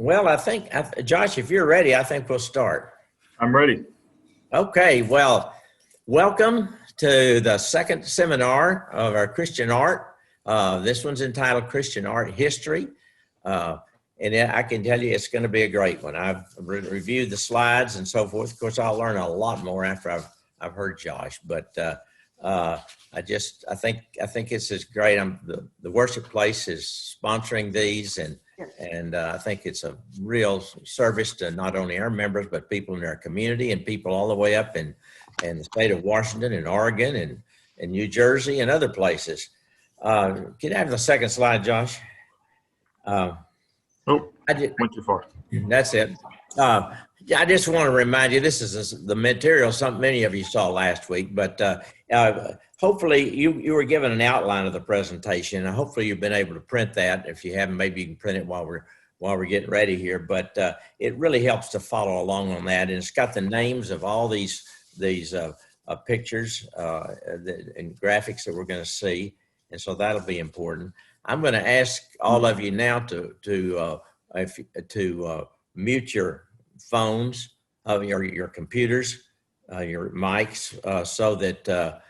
Well, Josh, if you're ready, I think we'll start. I'm ready. Okay, well, welcome to the second seminar of our Christian art. This one's entitled Christian Art History. And I can tell you it's going to be a great one. I've reviewed the slides and so forth. Of course, I'll learn a lot more after I've heard Josh, but I think this is great. The worship place is sponsoring these, and I think it's a real service to not only our members but people in our community and people all the way up in the state of Washington and Oregon and New Jersey and other places. Can I have the second slide, Josh? Went too far. That's it. I just want to remind you, this is the material some many of you saw last week, but hopefully you were given an outline of the presentation. And hopefully you've been able to print that. If you haven't, maybe you can print it while we're getting ready here. But it really helps to follow along on that, and it's got the names of all these pictures and graphics that we're going to see, and so that'll be important. I'm going to ask all of you now to mute your phones, your computers, your mics, so that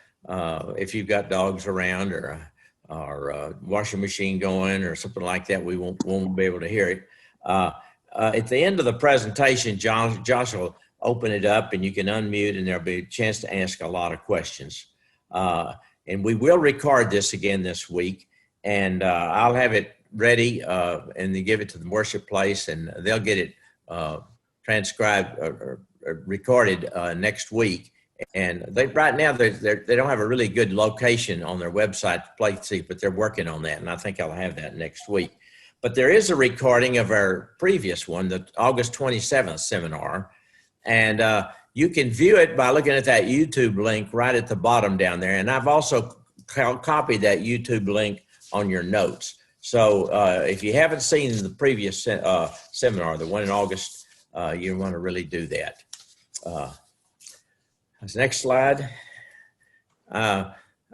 if you've got dogs around or a washing machine going or something like that, we won't be able to hear it. At the end of the presentation, Josh will open it up and you can unmute, and there'll be a chance to ask a lot of questions. And we will record this again this week. And I'll have it ready and then give it to the worship place, and they'll get it transcribed or recorded next week. And right now they don't have a really good location on their website to play see, but they're working on that, and I think I'll have that next week. But there is a recording of our previous one, the August 27th seminar, and you can view it by looking at that YouTube link right at the bottom down there. And I've also copied that YouTube link on your notes. So if you haven't seen the previous seminar, the one in August, you want to really do that. Next slide.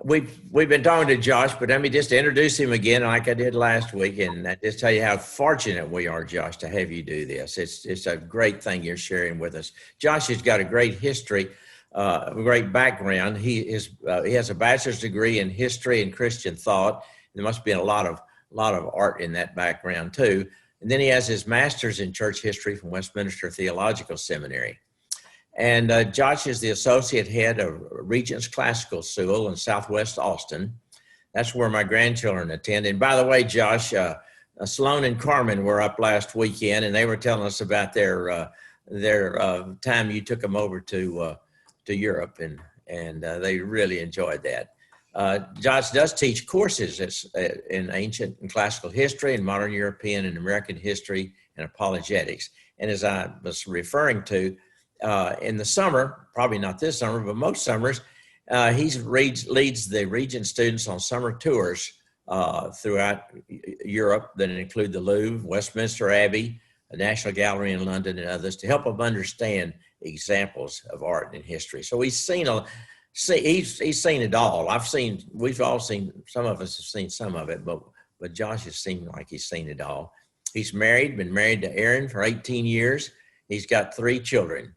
We've been talking to Josh, but let me just introduce him again like I did last week, and just tell you how fortunate we are, Josh, to have you do this. It's a great thing you're sharing with us. Josh has got a great history, a great background. He has a bachelor's degree in history and Christian thought. There must be a lot of art in that background too. And then he has his master's in church history from Westminster Theological Seminary. And Josh is the associate head of Regents Classical School in Southwest Austin. That's where my grandchildren attend. And by the way, Josh, Sloan and Carmen were up last weekend, and they were telling us about their time you took them over to Europe, and they really enjoyed that. Josh does teach courses in ancient and classical history and modern European and American history and apologetics. And as I was referring to, in the summer, probably not this summer, but most summers, he leads the Regent students on summer tours throughout Europe that include the Louvre, Westminster Abbey, the National Gallery in London, and others, to help them understand examples of art and history. So he's seen it all. We've all seen, some of us have seen some of it, but Josh has seemed like he's seen it all. He's been married to Erin for 18 years. He's got 3 children,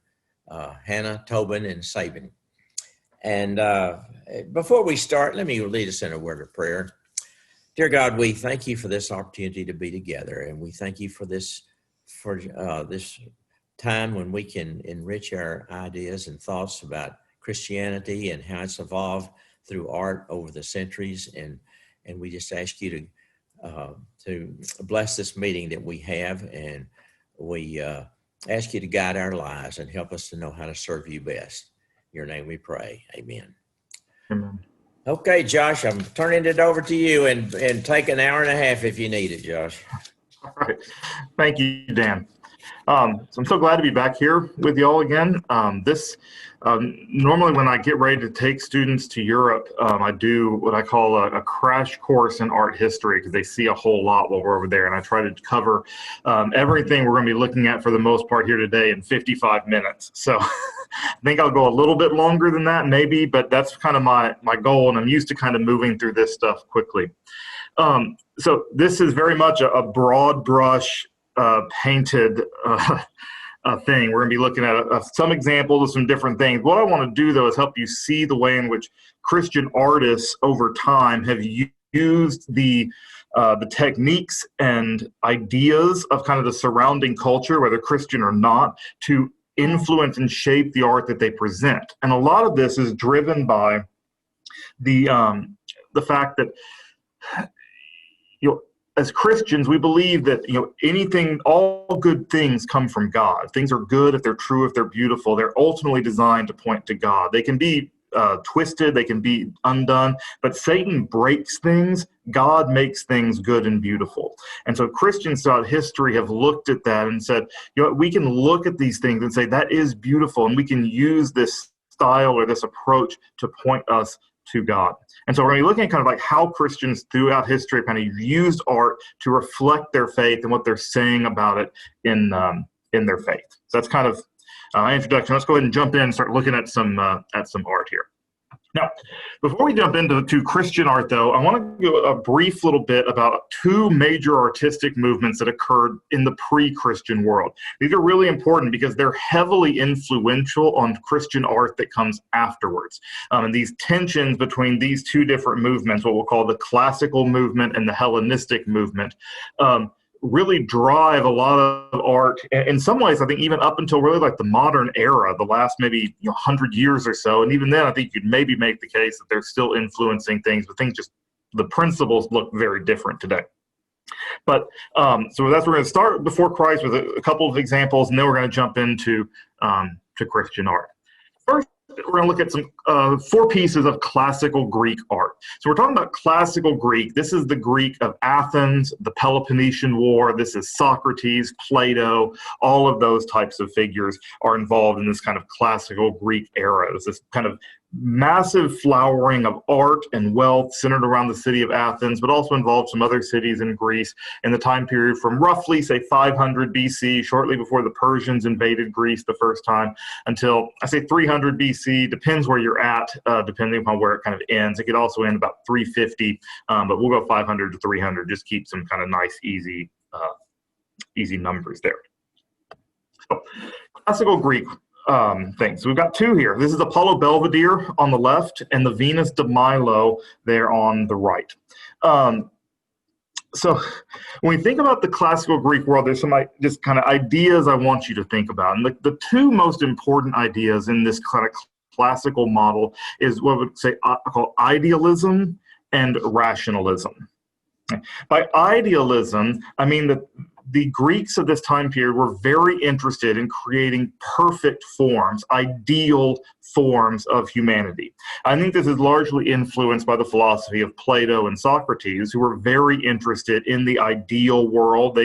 Hannah, Tobin, and Sabin. And before we start, let me lead us in a word of prayer. Dear God, we thank you for this opportunity to be together, and we thank you for this time when we can enrich our ideas and thoughts about Christianity and how it's evolved through art over the centuries. And we just ask you to bless this meeting that we have, and we ask you to guide our lives and help us to know how to serve you best. In your name we pray. Amen. Amen. Okay, Josh, I'm turning it over to you, and take an hour and a half if you need it, Josh. All right. Thank you, Dan. So I'm so glad to be back here with you all again. Normally when I get ready to take students to Europe, I do what I call a crash course in art history, because they see a whole lot while we're over there. And I try to cover everything we're going to be looking at for the most part here today in 55 minutes. So I think I'll go a little bit longer than that maybe, but that's kind of my goal. And I'm used to kind of moving through this stuff quickly. So this is very much a broad brush painted thing. We're going to be looking at some examples of some different things. What I want to do, though, is help you see the way in which Christian artists over time have used the techniques and ideas of kind of the surrounding culture, whether Christian or not, to influence and shape the art that they present. And a lot of this is driven by the fact that, as Christians, we believe that all good things come from God. Things are good if they're true, if they're beautiful. They're ultimately designed to point to God. They can be twisted, they can be undone, but Satan breaks things. God makes things good and beautiful. And so Christians throughout history have looked at that and said, we can look at these things and say that is beautiful, and we can use this style or this approach to point us to God. And so we're going to be looking at kind of like how Christians throughout history kind of used art to reflect their faith and what they're saying about it in their faith. So that's kind of my introduction. Let's go ahead and jump in and start looking at some art here. Now, before we jump into Christian art, though, I want to go a brief little bit about two major artistic movements that occurred in the pre-Christian world. These are really important because they're heavily influential on Christian art that comes afterwards. And these tensions between these two different movements, what we'll call the classical movement and the Hellenistic movement, really drive a lot of art. In some ways, I think even up until really like the modern era, the last maybe 100 years or so, and even then I think you'd maybe make the case that they're still influencing things, but the principles look very different today. But so that's where we're going to start before Christ with a couple of examples, and then we're going to jump into to Christian art. First, we're going to look at some 4 pieces of classical Greek art. So we're talking about classical Greek. This is the Greek of Athens, the Peloponnesian War. This is Socrates, Plato. All of those types of figures are involved in this kind of classical Greek era. It was this kind of massive flowering of art and wealth centered around the city of Athens, but also involved some other cities in Greece in the time period from roughly, say, 500 BC, shortly before the Persians invaded Greece the first time, until, I say 300 BC, depends where you're at, depending upon where it kind of ends. It could also end about 350, but we'll go 500 to 300, just keep some kind of nice, easy numbers there. So, classical Greek things. So we've got 2 here. This is Apollo Belvedere on the left and the Venus de Milo there on the right. So when we think about the classical Greek world, there's some just kind of ideas I want you to think about. And the 2 most important ideas in this kind of classical model is what I would say called idealism and rationalism. By idealism, I mean that the Greeks of this time period were very interested in creating perfect forms, ideal forms of humanity. I think this is largely influenced by the philosophy of Plato and Socrates, who were very interested in the ideal world.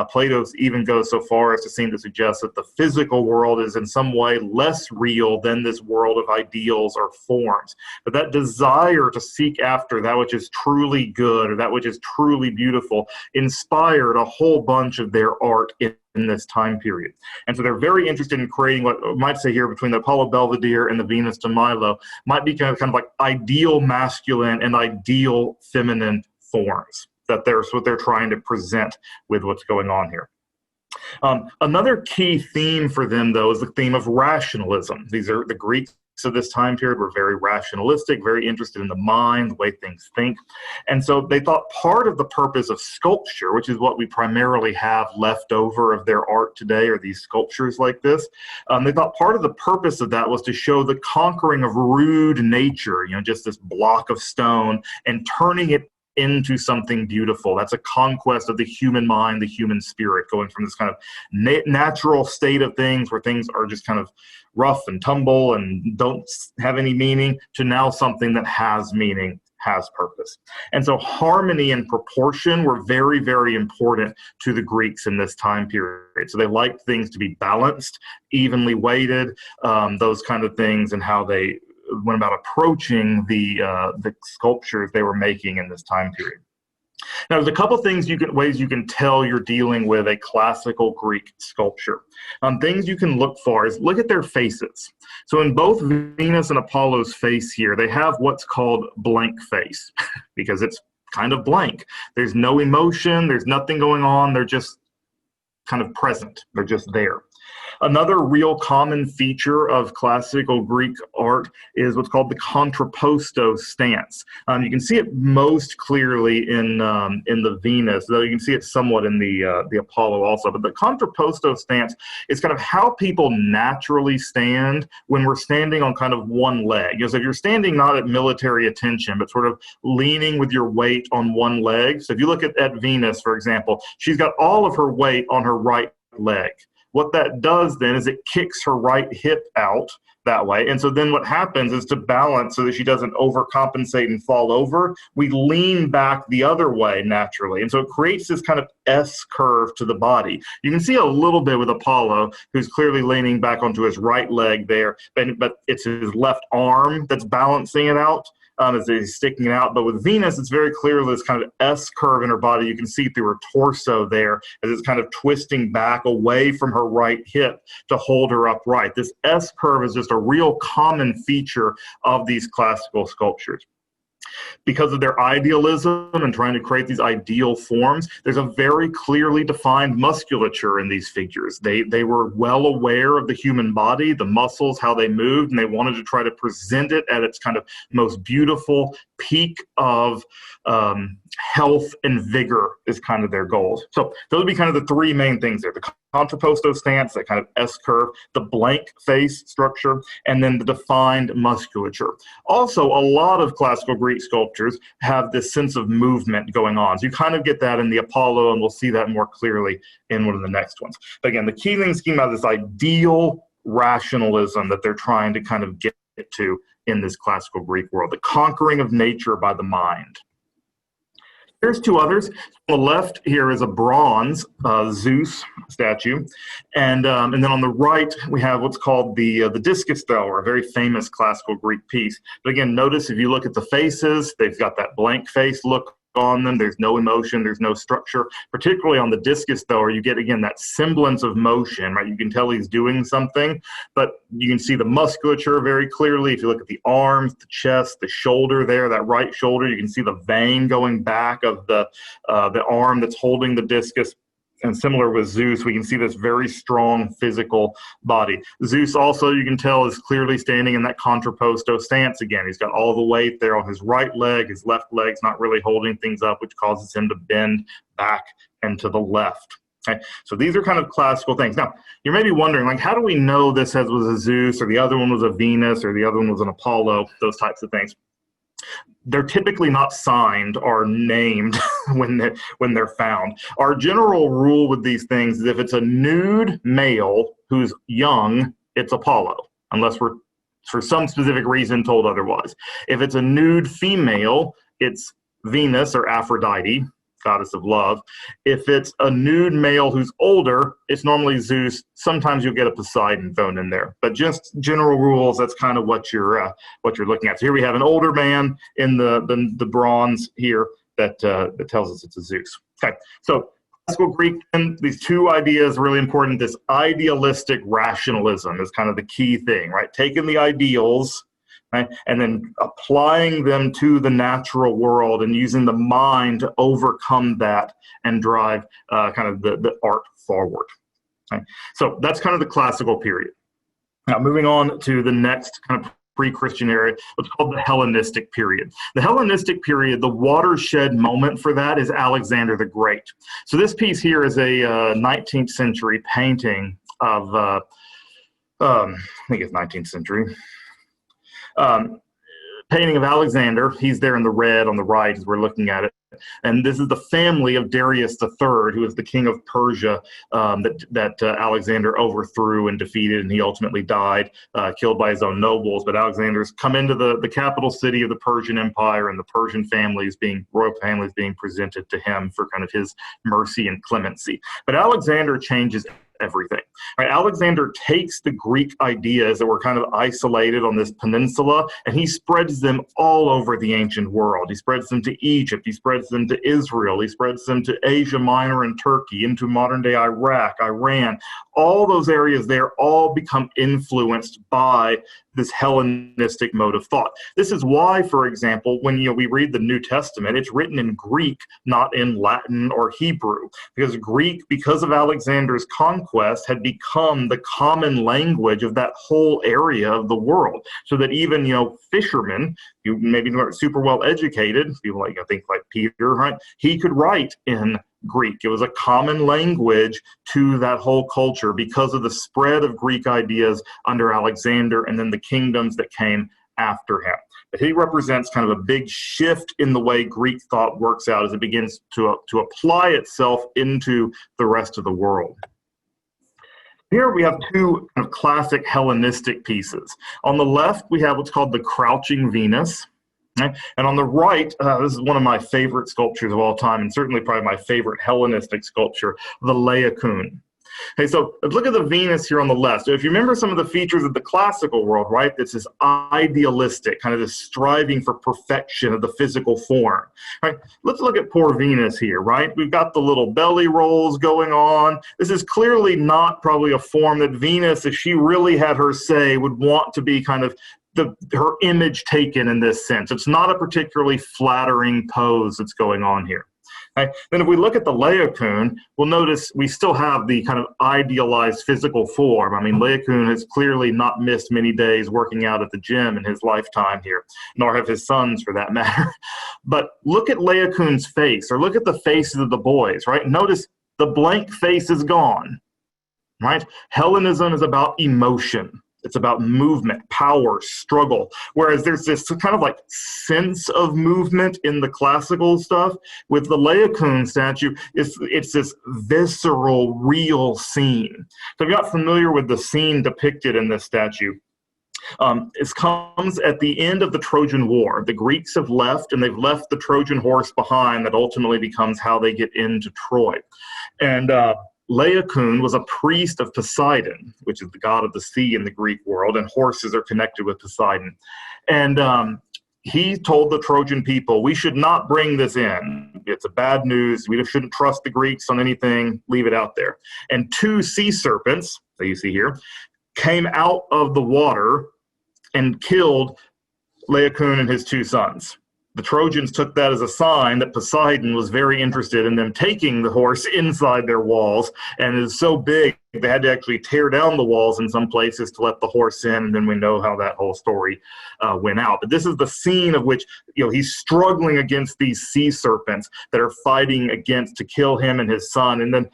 Plato even goes so far as to seem to suggest that the physical world is in some way less real than this world of ideals or forms. But that desire to seek after that which is truly good or that which is truly beautiful inspired a whole bunch of their art in this time period. And so they're very interested in creating what I might say here between the Apollo Belvedere and the Venus de Milo might be kind of like ideal masculine and ideal feminine forms. That's what they're trying to present with what's going on here. Another key theme for them, though, is the theme of rationalism. These are the Greeks of this time period were very rationalistic, very interested in the mind, the way things think. And so they thought part of the purpose of sculpture, which is what we primarily have left over of their art today, are these sculptures like this. They thought part of the purpose of that was to show the conquering of rude nature, just this block of stone, and turning it into something beautiful. That's a conquest of the human mind, the human spirit, going from this kind of natural state of things where things are just kind of rough and tumble and don't have any meaning to now something that has meaning, has purpose. And so harmony and proportion were very, very important to the Greeks in this time period. So they liked things to be balanced, evenly weighted, those kind of things, and how they went about approaching the sculptures they were making in this time period. Now, there's a couple things ways you can tell you're dealing with a classical Greek sculpture. Things you can look for is look at their faces. So in both Venus and Apollo's face here, they have what's called blank face because it's kind of blank. There's no emotion. There's nothing going on. They're just kind of present. They're just there. Another real common feature of classical Greek art is what's called the contrapposto stance. You can see it most clearly in the Venus, though you can see it somewhat in the Apollo also. But the contrapposto stance is kind of how people naturally stand when we're standing on kind of one leg. So if you're standing not at military attention, but sort of leaning with your weight on one leg. So if you look at Venus, for example, she's got all of her weight on her right leg. What that does then is it kicks her right hip out that way. And so then what happens is, to balance so that she doesn't overcompensate and fall over, we lean back the other way naturally. And so it creates this kind of S curve to the body. You can see a little bit with Apollo, who's clearly leaning back onto his right leg there, but it's his left arm that's balancing it out. As he's sticking it out. But with Venus, it's very clear this kind of S curve in her body. You can see through her torso there as it's kind of twisting back away from her right hip to hold her upright. This S curve is just a real common feature of these classical sculptures. Because of their idealism and trying to create these ideal forms, there's a very clearly defined musculature in these figures. They were well aware of the human body, the muscles, how they moved, and they wanted to try to present it at its kind of most beautiful peak of health and vigor is kind of their goals. So those would be kind of the three main things there: the contrapposto stance, that kind of S curve, the blank face structure, and then the defined musculature. Also, a lot of classical Greek sculptures have this sense of movement going on. So you kind of get that in the Apollo, and we'll see that more clearly in one of the next ones. But again, the key thing scheme out of this ideal rationalism that they're trying to kind of get to in this classical Greek world, the conquering of nature by the mind. Here's two others. On the left here is a bronze Zeus statue, and then on the right we have what's called the discus thrower, a very famous classical Greek piece. But again, notice if you look at the faces, they've got that blank face look on them. There's no emotion, there's no structure. Particularly on the discus thrower, you get again that semblance of motion, right? You can tell he's doing something, but you can see the musculature very clearly. If you look at the arms, the chest, the shoulder there, that right shoulder, you can see the vein going back of the arm that's holding the discus. And similar with Zeus, we can see this very strong physical body. Zeus also, you can tell, is clearly standing in that contrapposto stance again. He's got all the weight there on his right leg. His left leg's not really holding things up, which causes him to bend back and to the left. Okay, so these are kind of classical things. Now, you may be wondering, like, how do we know this was a Zeus, or the other one was a Venus, or the other one was an Apollo, those types of things? They're typically not signed or named when they're found. Our general rule with these things is if it's a nude male who's young, it's Apollo, unless we're for some specific reason told otherwise. If it's a nude female, it's Venus or Aphrodite, goddess of love. If it's a nude male who's older, it's normally Zeus. Sometimes you'll get a Poseidon thrown in there, but just general rules. That's kind of what you're looking at. So here we have an older man in the bronze here that tells us it's a Zeus. Okay, so classical Greek, and these two ideas really important. This idealistic rationalism is kind of the key thing, right? Taking the ideals, right, and then applying them to the natural world and using the mind to overcome that and drive kind of the art forward. Okay? So that's kind of the classical period. Now moving on to the next kind of pre-Christian era, what's called the Hellenistic period. The Hellenistic period, the watershed moment for that is Alexander the Great. So this piece here is a 19th century painting of, I think it's 19th century. Painting of Alexander. He's there in the red on the right as we're looking at it. And this is the family of Darius III, who was the king of Persia that Alexander overthrew and defeated, and he ultimately died, killed by his own nobles. But Alexander's come into the capital city of the Persian Empire, and the Persian royal family is being presented to him for kind of his mercy and clemency. But Alexander changes everything. Right? Alexander takes the Greek ideas that were kind of isolated on this peninsula, and he spreads them all over the ancient world. He spreads them to Egypt, he spreads them to Israel, he spreads them to Asia Minor and Turkey, into modern-day Iraq, Iran. All those areas there all become influenced by this Hellenistic mode of thought. This is why, for example, when we read the New Testament, it's written in Greek, not in Latin or Hebrew, because Greek, because of Alexander's conquest, had become the common language of that whole area of the world. So that even fishermen, who maybe weren't super well educated, people like Peter, right? He could write in Greek. It was a common language to that whole culture because of the spread of Greek ideas under Alexander and then the kingdoms that came after him. But he represents kind of a big shift in the way Greek thought works out as it begins to apply itself into the rest of the world. Here we have two kind of classic Hellenistic pieces. On the left, we have what's called the Crouching Venus. Right? And on the right, this is one of my favorite sculptures of all time, and certainly probably my favorite Hellenistic sculpture, the Laocoon. Okay, so look at the Venus here on the left. So if you remember some of the features of the classical world, right, it's this idealistic, kind of this striving for perfection of the physical form. Right? Let's look at poor Venus here, right? We've got the little belly rolls going on. This is clearly not probably a form that Venus, if she really had her say, would want to be kind of her image taken in this sense. It's not a particularly flattering pose that's going on here. Okay? Then if we look at the Laocoon, we'll notice we still have the kind of idealized physical form. I mean, Laocoon has clearly not missed many days working out at the gym in his lifetime here, nor have his sons for that matter. But look at Laocoon's face, or look at the faces of the boys, right? Notice the blank face is gone, right? Hellenism is about emotion. It's about movement, power, struggle. Whereas there's this kind of like sense of movement in the classical stuff. With the Laocoon statue, it's this visceral, real scene. So if you're not familiar with the scene depicted in this statue, it comes at the end of the Trojan War. The Greeks have left, and they've left the Trojan horse behind. That ultimately becomes how they get into Troy. And Laocoon was a priest of Poseidon, which is the god of the sea in the Greek world, and horses are connected with Poseidon. And he told the Trojan people, we should not bring this in. It's a bad news. We shouldn't trust the Greeks on anything. Leave it out there. And two sea serpents, that you see here, came out of the water and killed Laocoon and his two sons. The Trojans took that as a sign that Poseidon was very interested in them taking the horse inside their walls, and it is so big they had to actually tear down the walls in some places to let the horse in, and then we know how that whole story went out. But this is the scene of which he's struggling against these sea serpents that are fighting against to kill him and his son. And then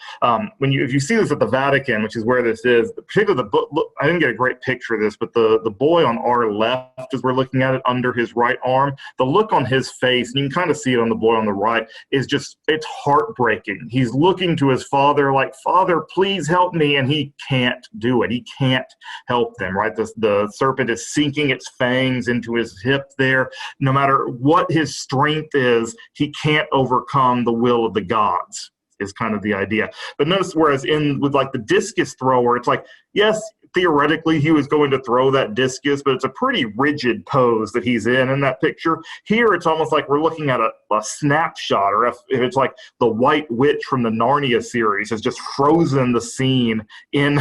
if you see this at the Vatican, which is where this is, particularly the book, I didn't get a great picture of this, but the boy on our left, as we're looking at it, under his right arm, the look on his face, and you can kind of see it on the boy on the right, is just, it's heartbreaking. He's looking to his father like, Father, please help me. And he can't do it. He can't help them, right? The serpent is sinking its fangs into his hip there. No matter what his strength is, he can't overcome the will of the gods, is kind of the idea. But notice, whereas with like the discus thrower, it's like, yes, theoretically he was going to throw that discus, but it's a pretty rigid pose that he's in that picture. Here it's almost like we're looking at a snapshot, or if it's like the White Witch from the Narnia series has just frozen the scene in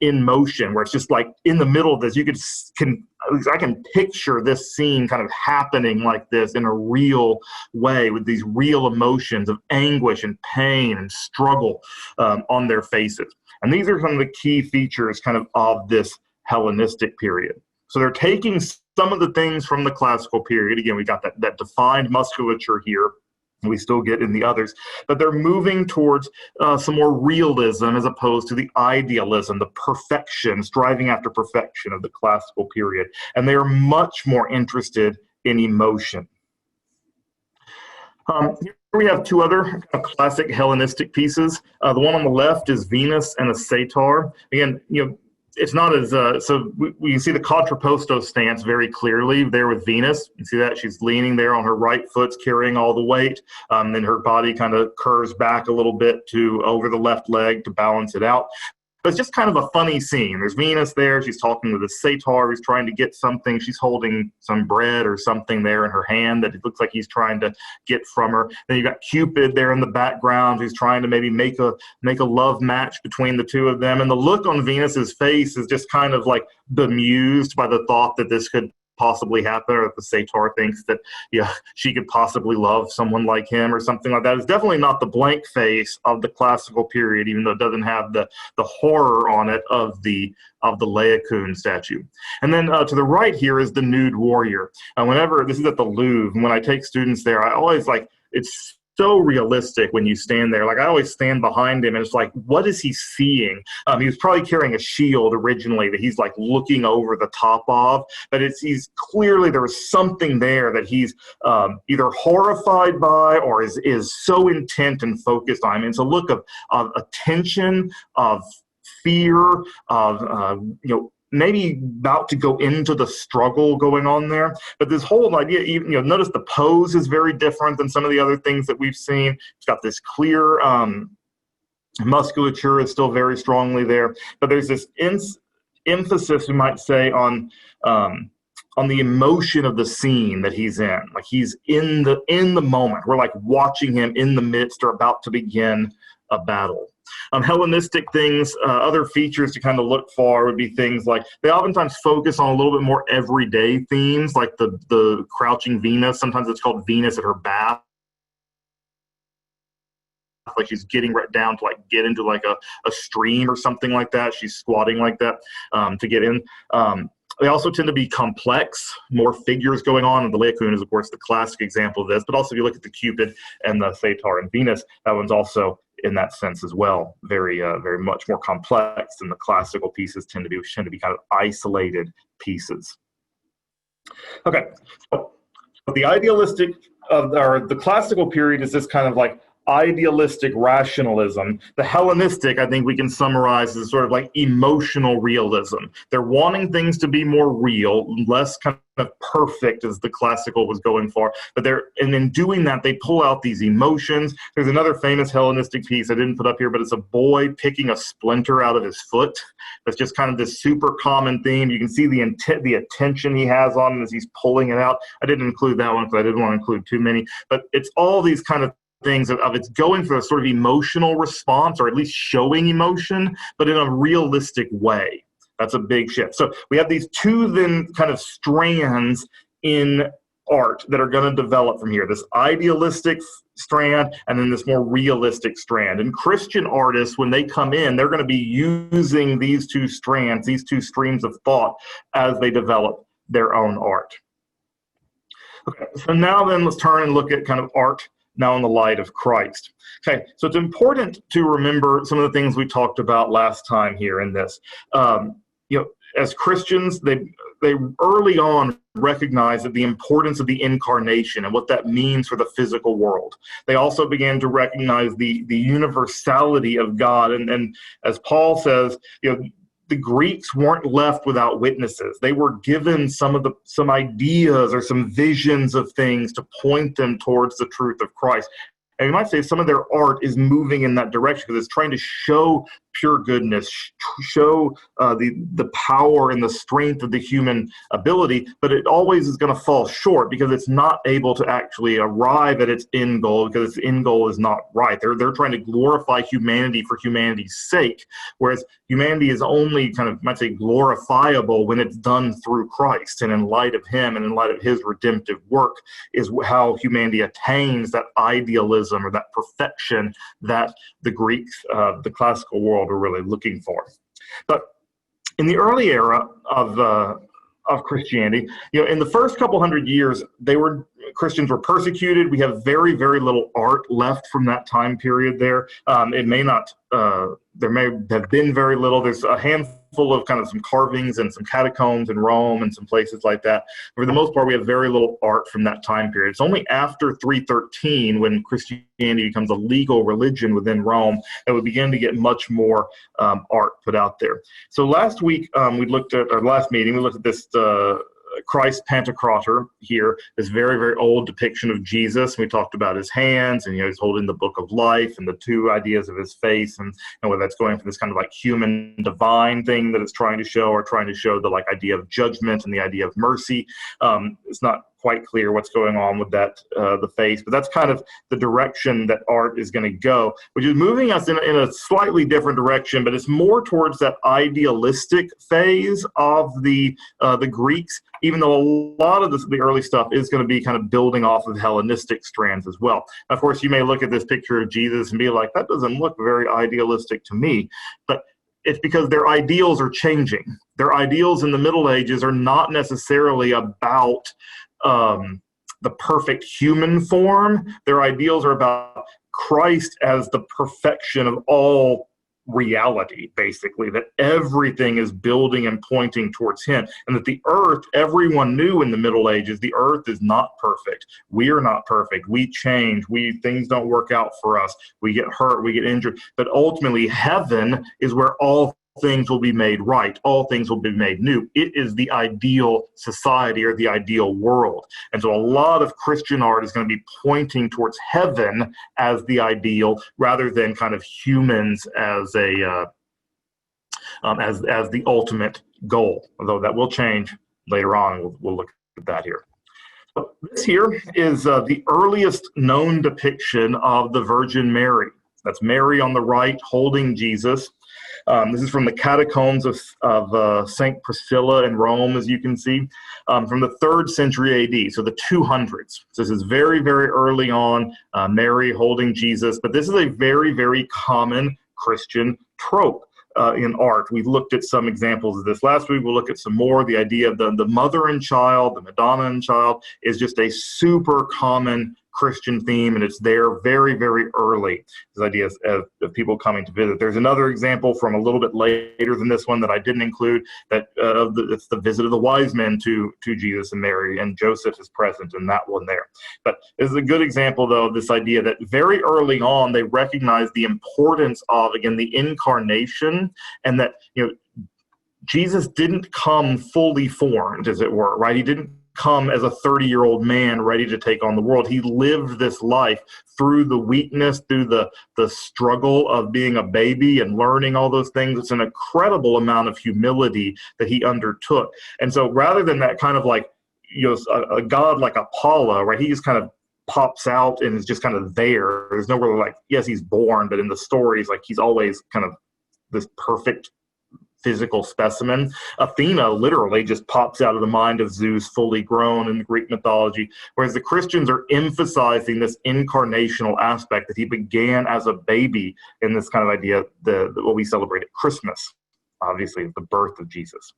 motion, where it's just like in the middle of this, I can picture this scene kind of happening like this in a real way, with these real emotions of anguish and pain and struggle on their faces. And these are some of the key features kind of this Hellenistic period. So they're taking some of the things from the classical period. Again, we got that defined musculature here, we still get in the others, but they're moving towards some more realism as opposed to the idealism, the perfection, striving after perfection of the classical period. And they are much more interested in emotion. Here we have two other classic Hellenistic pieces. The one on the left is Venus and a Satyr. Again, it's not as, so we can see the contrapposto stance very clearly there with Venus. You see that she's leaning there on her right foot's carrying all the weight. Then her body kind of curves back a little bit over the left leg to balance it out. it's just kind of a funny scene. There's Venus there. She's talking with a satyr who's trying to get something. She's holding some bread or something there in her hand that it looks like he's trying to get from her. Then you got Cupid there in the background who's trying to maybe make a love match between the two of them. And the look on Venus's face is just kind of like bemused by the thought that this could possibly happen, or that the satyr thinks that she could possibly love someone like him or something like that. It's definitely not the blank face of the classical period, even though it doesn't have the horror on it of the Laocoon statue. And then to the right here is the nude warrior. Whenever this is at the Louvre, and when I take students there, I always it's so realistic when you stand there. Like, I always stand behind him and it's like, what is he seeing? He was probably carrying a shield originally that he's like looking over the top of, but he's clearly, there was something there that he's either horrified by or is so intent and focused on. I mean, it's a look of attention, of fear, of, maybe about to go into the struggle going on there. But this whole idea, even, notice the pose is very different than some of the other things that we've seen. It's got this clear musculature is still very strongly there. But there's this emphasis, you might say, on the emotion of the scene that he's in. Like, he's in the moment. We're like watching him in the midst or about to begin a battle. Hellenistic things, other features to kind of look for would be things like they oftentimes focus on a little bit more everyday themes, like the crouching Venus. Sometimes it's called Venus at her bath. Like she's getting right down to get into a stream or something like that. She's squatting like that to get in. They also tend to be complex, more figures going on. And the Laocoon is, of course, the classic example of this. But also, if you look at the Cupid and the satyr and Venus, that one's also, in that sense as well, very much more complex than the classical pieces tend to be, which tend to be kind of isolated pieces. Okay, so the idealistic or the classical period is this kind of like idealistic rationalism. The Hellenistic, I think we can summarize as sort of like emotional realism. They're wanting things to be more real, less kind of perfect as the classical was going for, but and in doing that, they pull out these emotions. There's another famous Hellenistic piece I didn't put up here, but it's a boy picking a splinter out of his foot. That's just kind of this super common theme. You can see the attention he has on it as he's pulling it out. I didn't include that one because I didn't want to include too many, but it's all these kind of things of it's going for a sort of emotional response, or at least showing emotion, but in a realistic way. That's a big shift. So we have these two then kind of strands in art that are going to develop from here, this idealistic strand and then this more realistic strand. And Christian artists, when they come in, they're going to be using these two strands, these two streams of thought as they develop their own art. Okay, so now then let's turn and look at kind of art now in the light of Christ. Okay, so it's important to remember some of the things we talked about last time here in this. As Christians, they early on recognized the importance of the incarnation and what that means for the physical world. They also began to recognize the universality of God. And as Paul says, the Greeks weren't left without witnesses. They were given some ideas or some visions of things to point them towards the truth of Christ. And you might say some of their art is moving in that direction because it's trying to show pure goodness, show the power and the strength of the human ability, but it always is going to fall short because it's not able to actually arrive at its end goal, because its end goal is not right. They're trying to glorify humanity for humanity's sake, whereas humanity is only kind of, might say, glorifiable when it's done through Christ, and in light of him and in light of his redemptive work is how humanity attains that idealism or that perfection that the Greeks, the classical world, are really looking for. But in the early era of Christianity, in the first couple hundred years, Christians were persecuted. We have very, very little art left from that time period there. There may have been very little. There's a handful of kind of some carvings and some catacombs in Rome and some places like that. For the most part, we have very little art from that time period. It's only after 313, when Christianity becomes a legal religion within Rome, that we begin to get much more art put out there. So last week, last meeting, we looked at this Christ Pantocrator here, this very, very old depiction of Jesus. We talked about his hands, and he's holding the book of life, and the two ideas of his face, and whether that's going for this kind of like human divine thing that it's trying to show, or trying to show the like idea of judgment and the idea of mercy. It's not quite clear what's going on with that, the face, but that's kind of the direction that art is going to go, which is moving us in a slightly different direction, but it's more towards that idealistic phase of the Greeks, even though a lot of the early stuff is going to be kind of building off of Hellenistic strands as well. Of course, you may look at this picture of Jesus and be like, that doesn't look very idealistic to me, but it's because their ideals are changing. Their ideals in the Middle Ages are not necessarily about the perfect human form. Their ideals are about Christ as the perfection of all reality, basically, that everything is building and pointing towards him, and that the earth, everyone knew in the Middle Ages, the earth is not perfect. We are not perfect. We change. Things don't work out for us. We get hurt. We get injured. But ultimately, heaven is where all things will be made right. All things will be made new. It is the ideal society, or the ideal world. And so a lot of Christian art is going to be pointing towards heaven as the ideal, rather than kind of humans as a as the ultimate goal. Although that will change later on. We'll look at that here. This here is the earliest known depiction of the Virgin Mary. That's Mary on the right holding Jesus. This is from the catacombs of St. Priscilla in Rome, as you can see, from the 3rd century AD, so the 200s. So this is very, very early on, Mary holding Jesus, but this is a very, very common Christian trope in art. We've looked at some examples of this last week. We'll look at some more. The idea of the mother and child, the Madonna and child, is just a super common Christian theme, and it's there very, very early. This idea of people coming to visit. There's another example from a little bit later than this one that I didn't include. That it's the visit of the wise men to Jesus and Mary, and Joseph is present in that one there. But this is a good example, though, of this idea that very early on they recognize the importance of, again, the incarnation, and that Jesus didn't come fully formed, as it were, right? He didn't come as a 30-year-old man ready to take on the world. He lived this life through the weakness, through the struggle of being a baby and learning all those things. It's an incredible amount of humility that he undertook. And so rather than that kind of like, a god like Apollo, right? He just kind of pops out and is just kind of there. There's nowhere like, yes, he's born, but in the stories, like he's always kind of this perfect physical specimen. Athena literally just pops out of the mind of Zeus fully grown in the Greek mythology, whereas the Christians are emphasizing this incarnational aspect, that he began as a baby in this kind of idea, what we celebrate at Christmas, obviously, the birth of Jesus.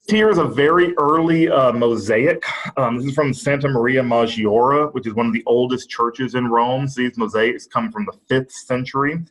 Here is a very early mosaic. This is from Santa Maria Maggiore, which is one of the oldest churches in Rome. So these mosaics come from the 5th century.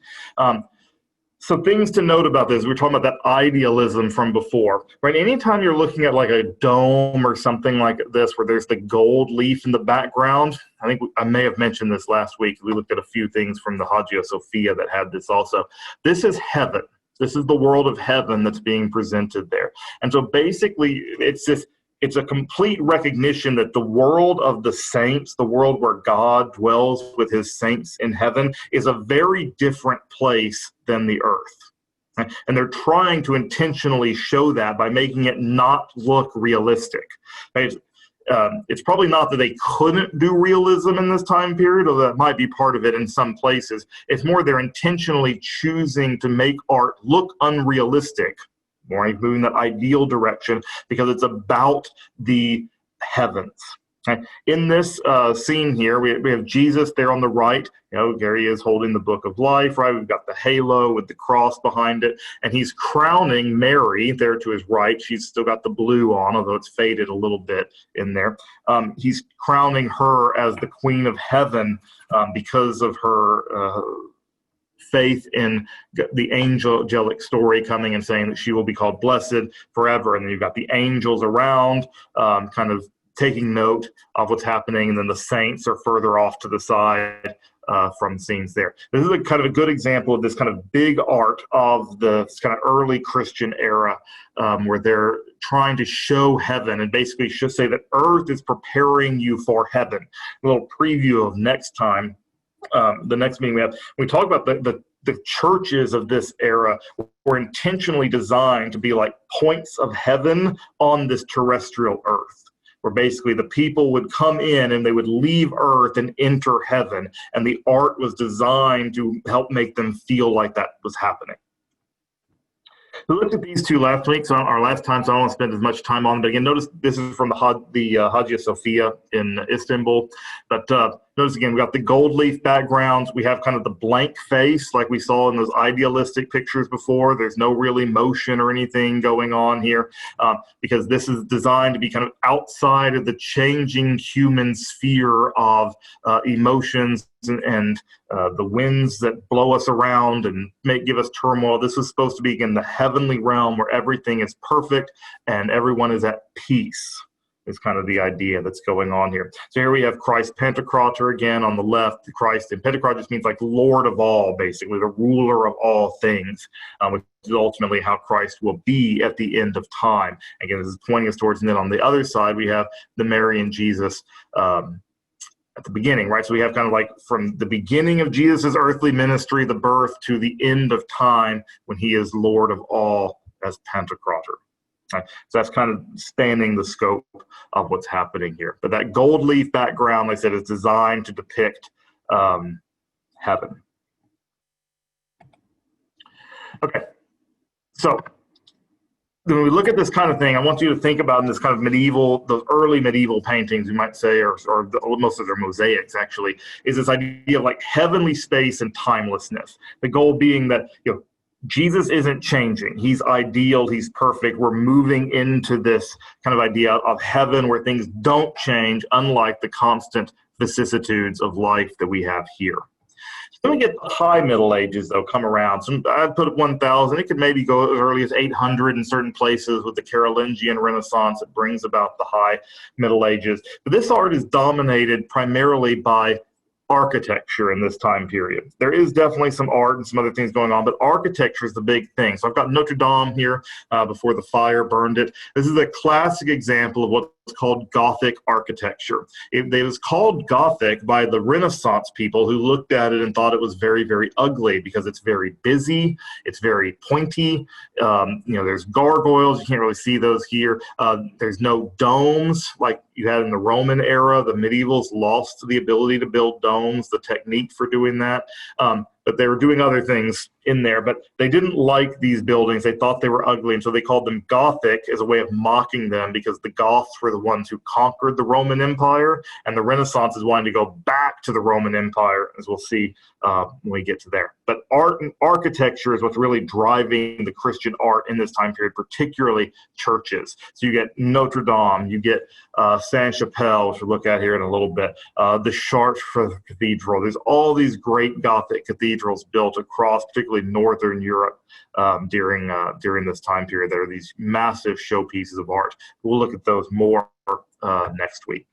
So things to note about this, we're talking about that idealism from before, right? Anytime you're looking at like a dome or something like this, where there's the gold leaf in the background, I think I may have mentioned this last week. We looked at a few things from the Hagia Sophia that had this also. This is heaven. This is the world of heaven that's being presented there. And so basically it's a complete recognition that the world of the saints, the world where God dwells with his saints in heaven, is a very different place than the earth. And they're trying to intentionally show that by making it not look realistic. It's probably not that they couldn't do realism in this time period, or that might be part of it in some places. It's more they're intentionally choosing to make art look unrealistic, more moving that ideal direction, because it's about the heavens. Okay. In this scene here, we have Jesus there on the right. Gary is holding the book of life, right? We've got the halo with the cross behind it, and he's crowning Mary there to his right. She's still got the blue on, although it's faded a little bit in there. He's crowning her as the Queen of Heaven because of her faith in the angelic story coming and saying that she will be called blessed forever. And then you've got the angels around, kind of taking note of what's happening, and then the saints are further off to the side from scenes there. This is a kind of a good example of this kind of big art of the kind of early Christian era, where they're trying to show heaven and basically should say that earth is preparing you for heaven. A little preview of next time, the next meeting we talk about the churches of this era were intentionally designed to be like points of heaven on this terrestrial earth, where basically the people would come in and they would leave earth and enter heaven, and the art was designed to help make them feel like that was happening. We looked at these two last week, so our last time, so I don't want to spend as much time on them. But again, notice this is from the Hagia Sophia in Istanbul. But notice again, we got the gold leaf backgrounds. We have kind of the blank face like we saw in those idealistic pictures before. There's no real emotion or anything going on here, because this is designed to be kind of outside of the changing human sphere of emotions and the winds that blow us around and give us turmoil. This is supposed to be in the heavenly realm where everything is perfect and everyone is at peace. Is kind of the idea that's going on here. So here we have Christ Pantocrator again on the left. Christ, and Pantocrator just means like Lord of all, basically, the ruler of all things, which is ultimately how Christ will be at the end of time. Again, this is pointing us towards, and then on the other side, we have the Mary and Jesus at the beginning, right? So we have kind of like from the beginning of Jesus's earthly ministry, the birth, to the end of time when he is Lord of all as Pantocrator. So that's kind of spanning the scope of what's happening here. But that gold leaf background, like I said, is designed to depict heaven. Okay, so when we look at this kind of thing, I want you to think about in this kind of medieval, those early medieval paintings, you might say, or most of their mosaics actually, is this idea of like heavenly space and timelessness. The goal being that, Jesus isn't changing. He's ideal. He's perfect. We're moving into this kind of idea of heaven where things don't change, unlike the constant vicissitudes of life that we have here. Then we get the high Middle Ages, though, come around. So I'd put it 1000. It could maybe go as early as 800 in certain places with the Carolingian Renaissance. It brings about the high Middle Ages. But this art is dominated primarily by architecture in this time period. There is definitely some art and some other things going on, but architecture is the big thing. So I've got Notre Dame here before the fire burned it. This is a classic example of what's called Gothic architecture. It was called Gothic by the Renaissance people who looked at it and thought it was very, very ugly because it's very busy, it's very pointy. There's gargoyles, you can't really see those here. There's no domes like you had in the Roman era. The medievals lost the ability to build domes, the technique for doing that. But they were doing other things in there, but they didn't like these buildings. They thought they were ugly, and so they called them Gothic as a way of mocking them, because the Goths were the ones who conquered the Roman Empire, and the Renaissance is wanting to go back to the Roman Empire, as we'll see when we get to there. But art and architecture is what's really driving the Christian art in this time period, particularly churches. So you get Notre Dame, you get Sainte-Chapelle, which we'll look at here in a little bit, the Chartres Cathedral. There's all these great Gothic cathedrals built across, particularly Northern Europe during this time period. There are these massive showpieces of art. We'll look at those more next week.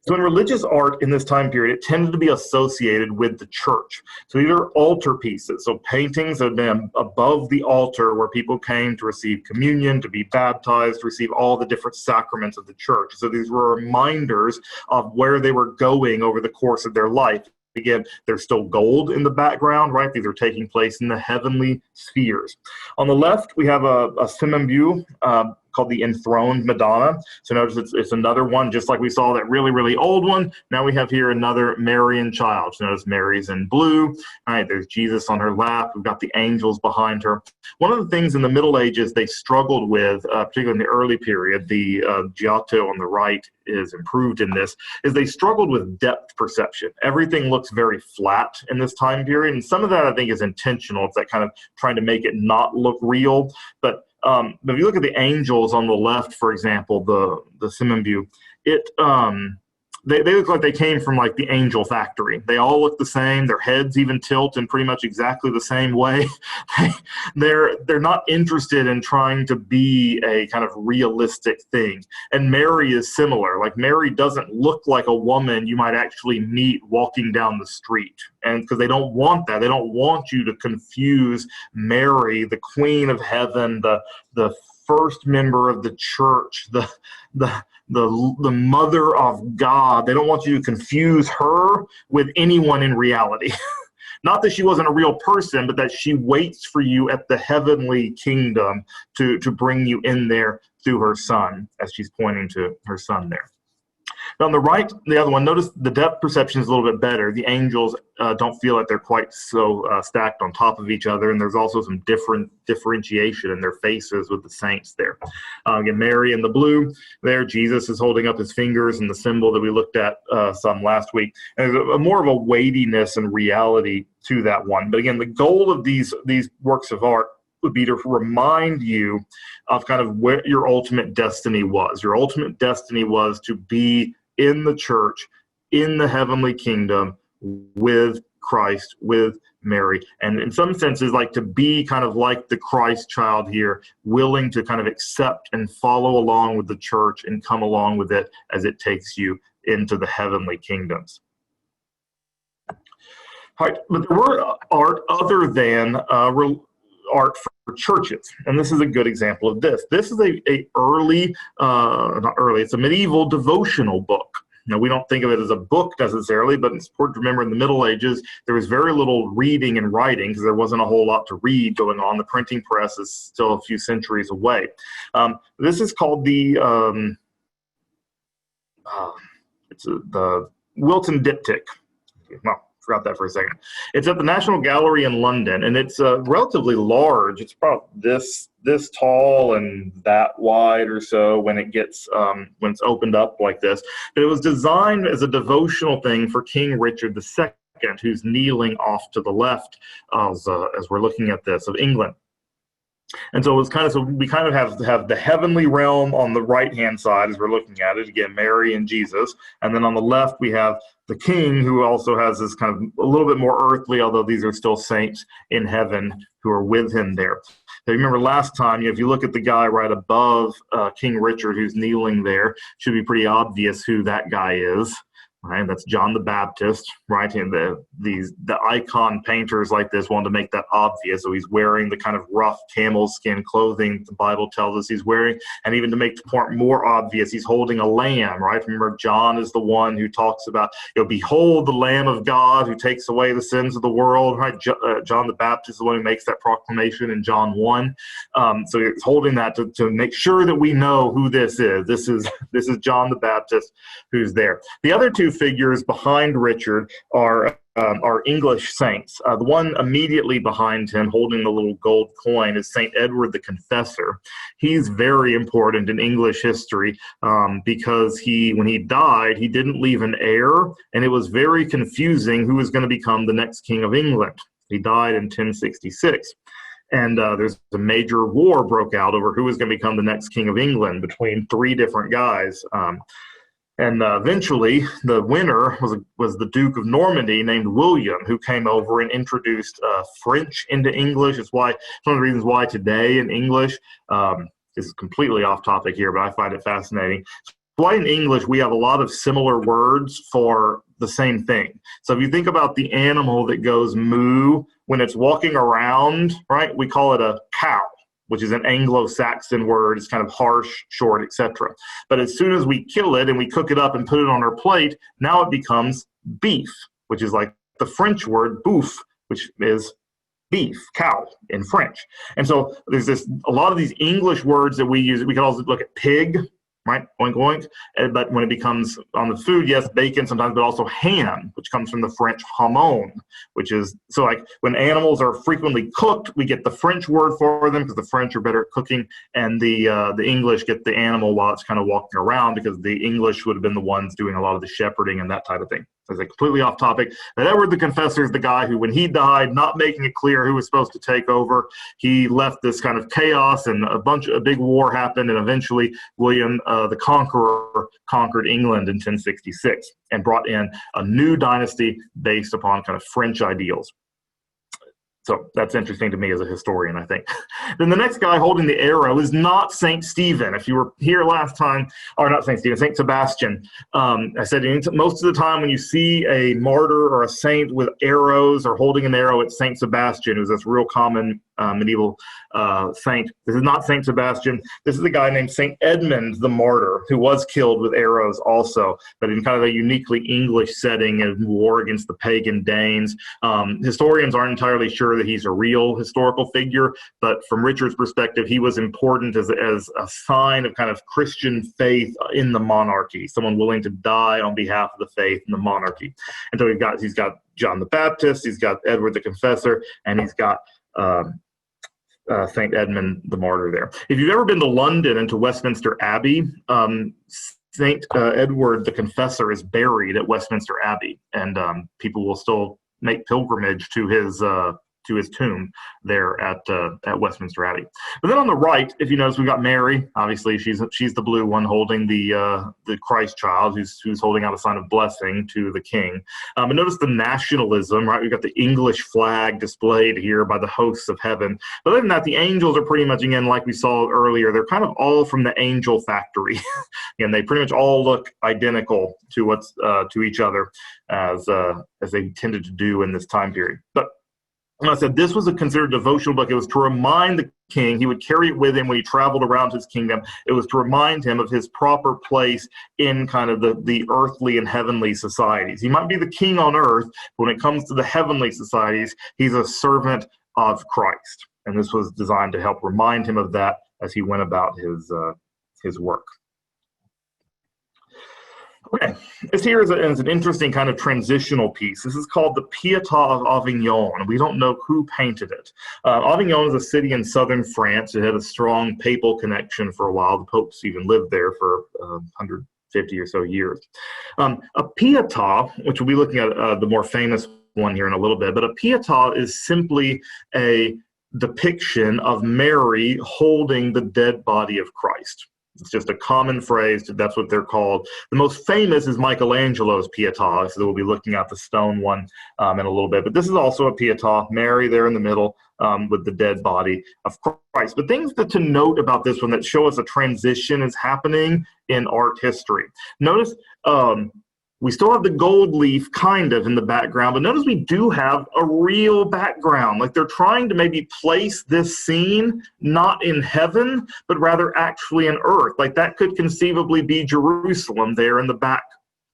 So in religious art in this time period, it tended to be associated with the church. So these are altar pieces, so paintings that have been above the altar where people came to receive communion, to be baptized, to receive all the different sacraments of the church. So these were reminders of where they were going over the course of their life. Again, there's still gold in the background, right? These are taking place in the heavenly spheres. On the left, we have a Cimabue called the Enthroned Madonna. So notice it's another one, just like we saw that really, really old one. Now we have here another Marian child. So notice Mary's in blue. All right, there's Jesus on her lap. We've got the angels behind her. One of the things in the Middle Ages they struggled with, particularly in the early period, the Giotto on the right is improved in this, is they struggled with depth perception. Everything looks very flat in this time period, and some of that I think is intentional. It's that kind of trying to make it not look real. But if you look at the angels on the left, for example, the Cimabue, they look like they came from like the angel factory. They all look the same. Their heads even tilt in pretty much exactly the same way. They're not interested in trying to be a kind of realistic thing. And Mary is similar. Like Mary doesn't look like a woman you might actually meet walking down the street. And because they don't want that. They don't want you to confuse Mary, the Queen of Heaven, the first member of the church, the mother of God. They don't want you to confuse her with anyone in reality. Not that she wasn't a real person, but that she waits for you at the heavenly kingdom to bring you in there through her son, as she's pointing to her son there. Now on the right, the other one, notice the depth perception is a little bit better. The angels don't feel like they're quite so stacked on top of each other, and there's also some differentiation in their faces with the saints there. Again, Mary in the blue there, Jesus is holding up his fingers and the symbol that we looked at some last week. And there's more of a weightiness and reality to that one. But again, the goal of these works of art would be to remind you of kind of what your ultimate destiny was. Your ultimate destiny was to be in the church, in the heavenly kingdom with Christ, with Mary. And in some senses, like to be kind of like the Christ child here, willing to kind of accept and follow along with the church and come along with it as it takes you into the heavenly kingdoms. All right, but there were art other than art for churches, and this is a good example of this. This is it's a medieval devotional book. Now, we don't think of it as a book necessarily, but it's important to remember in the Middle Ages, there was very little reading and writing because there wasn't a whole lot to read going on. The printing press is still a few centuries away. This is called the Wilton Diptych. Well, forgot that for a second. It's at the National Gallery in London, and it's relatively large. It's about this tall and that wide or so when it gets when it's opened up like this. But it was designed as a devotional thing for King Richard II, who's kneeling off to the left as we're looking at this, of England. And so it was kind of, so we kind of have the heavenly realm on the right-hand side as we're looking at it. Again, Mary and Jesus. And then on the left, we have the king, who also has this kind of a little bit more earthly, although these are still saints in heaven who are with him there. So remember last time, if you look at the guy right above King Richard who's kneeling there, it should be pretty obvious who that guy is. Right, that's John the Baptist, right? And the icon painters like this wanted to make that obvious. So he's wearing the kind of rough camel skin clothing the Bible tells us he's wearing, and even to make the point more obvious, he's holding a lamb, right? Remember, John is the one who talks about, behold the Lamb of God who takes away the sins of the world, right? John the Baptist is the one who makes that proclamation in John 1. So he's holding that to make sure that we know who this is. This is John the Baptist who's there. The other two figures behind Richard are English saints. The one immediately behind him holding the little gold coin is St. Edward the Confessor. He's very important in English history because when he died, he didn't leave an heir, and it was very confusing who was going to become the next king of England. He died in 1066. And there's a major war broke out over who was going to become the next king of England between three different guys. And eventually, the winner was the Duke of Normandy named William, who came over and introduced French into English. It's one of the reasons why today in English, this is completely off topic here, but I find it fascinating. Why in English we have a lot of similar words for the same thing. So if you think about the animal that goes moo when it's walking around, right? We call it a cow, which is an Anglo-Saxon word. It's kind of harsh, short, etc. But as soon as we kill it and we cook it up and put it on our plate, now it becomes beef, which is like the French word bouffe, which is beef, cow in French. And so there's a lot of these English words that we use. We can also look at pig, right? Oink, oink. But when it becomes on the food, yes, bacon sometimes, but also ham, which comes from the French hamon, which is, so like when animals are frequently cooked, we get the French word for them because the French are better at cooking, and the English get the animal while it's kind of walking around because the English would have been the ones doing a lot of the shepherding and that type of thing. as a completely off topic, that Edward the Confessor is the guy who, when he died, not making it clear who was supposed to take over, he left this kind of chaos, and a big war happened, and eventually William the Conqueror conquered England in 1066 and brought in a new dynasty based upon kind of French ideals. So that's interesting to me as a historian, I think. Then the next guy holding the arrow is not St. Stephen. If you were here last time, or not St. Stephen, St. Sebastian. I said most of the time when you see a martyr or a saint with arrows or holding an arrow, it's St. Sebastian, who's this real common medieval saint. This is not St. Sebastian. This is a guy named St. Edmund the Martyr, who was killed with arrows also, but in kind of a uniquely English setting of war against the pagan Danes. Historians aren't entirely sure that he's a real historical figure, but from Richard's perspective, he was important as a sign of kind of Christian faith in the monarchy, someone willing to die on behalf of the faith in the monarchy. And so he's got John the Baptist, he's got Edward the Confessor, and he's got St. Edmund the Martyr there. If you've ever been to London and to Westminster Abbey, St. Edward the Confessor is buried at Westminster Abbey, and people will still make pilgrimage to his tomb there at Westminster Abbey. But then on the right, if you notice, we've got Mary. Obviously, she's the blue one holding the Christ child, who's holding out a sign of blessing to the king. But notice the nationalism, right? We've got the English flag displayed here by the hosts of heaven. But other than that, the angels are pretty much, again, like we saw earlier, they're kind of all from the angel factory. And they pretty much all look identical to each other as they tended to do in this time period. But I said this was a considered devotional book. It was to remind the king, he would carry it with him when he traveled around his kingdom. It was to remind him of his proper place in kind of the earthly and heavenly societies. He might be the king on earth, but when it comes to the heavenly societies, he's a servant of Christ. And this was designed to help remind him of that as he went about his work. Okay, this here is an interesting kind of transitional piece. This is called the Pietà of Avignon. We don't know who painted it. Avignon is a city in southern France. It had a strong papal connection for a while. The popes even lived there for 150 or so years. A Pietà, which we'll be looking at the more famous one here in a little bit, but a Pietà is simply a depiction of Mary holding the dead body of Christ. It's just a common phrase. That's what they're called. The most famous is Michelangelo's Pietà. So we'll be looking at the stone one in a little bit. But this is also a Pietà, Mary there in the middle with the dead body of Christ. But things to note about this one that show us a transition is happening in art history. Notice we still have the gold leaf kind of in the background, but notice we do have a real background. Like they're trying to maybe place this scene not in heaven, but rather actually in earth. Like that could conceivably be Jerusalem there in the back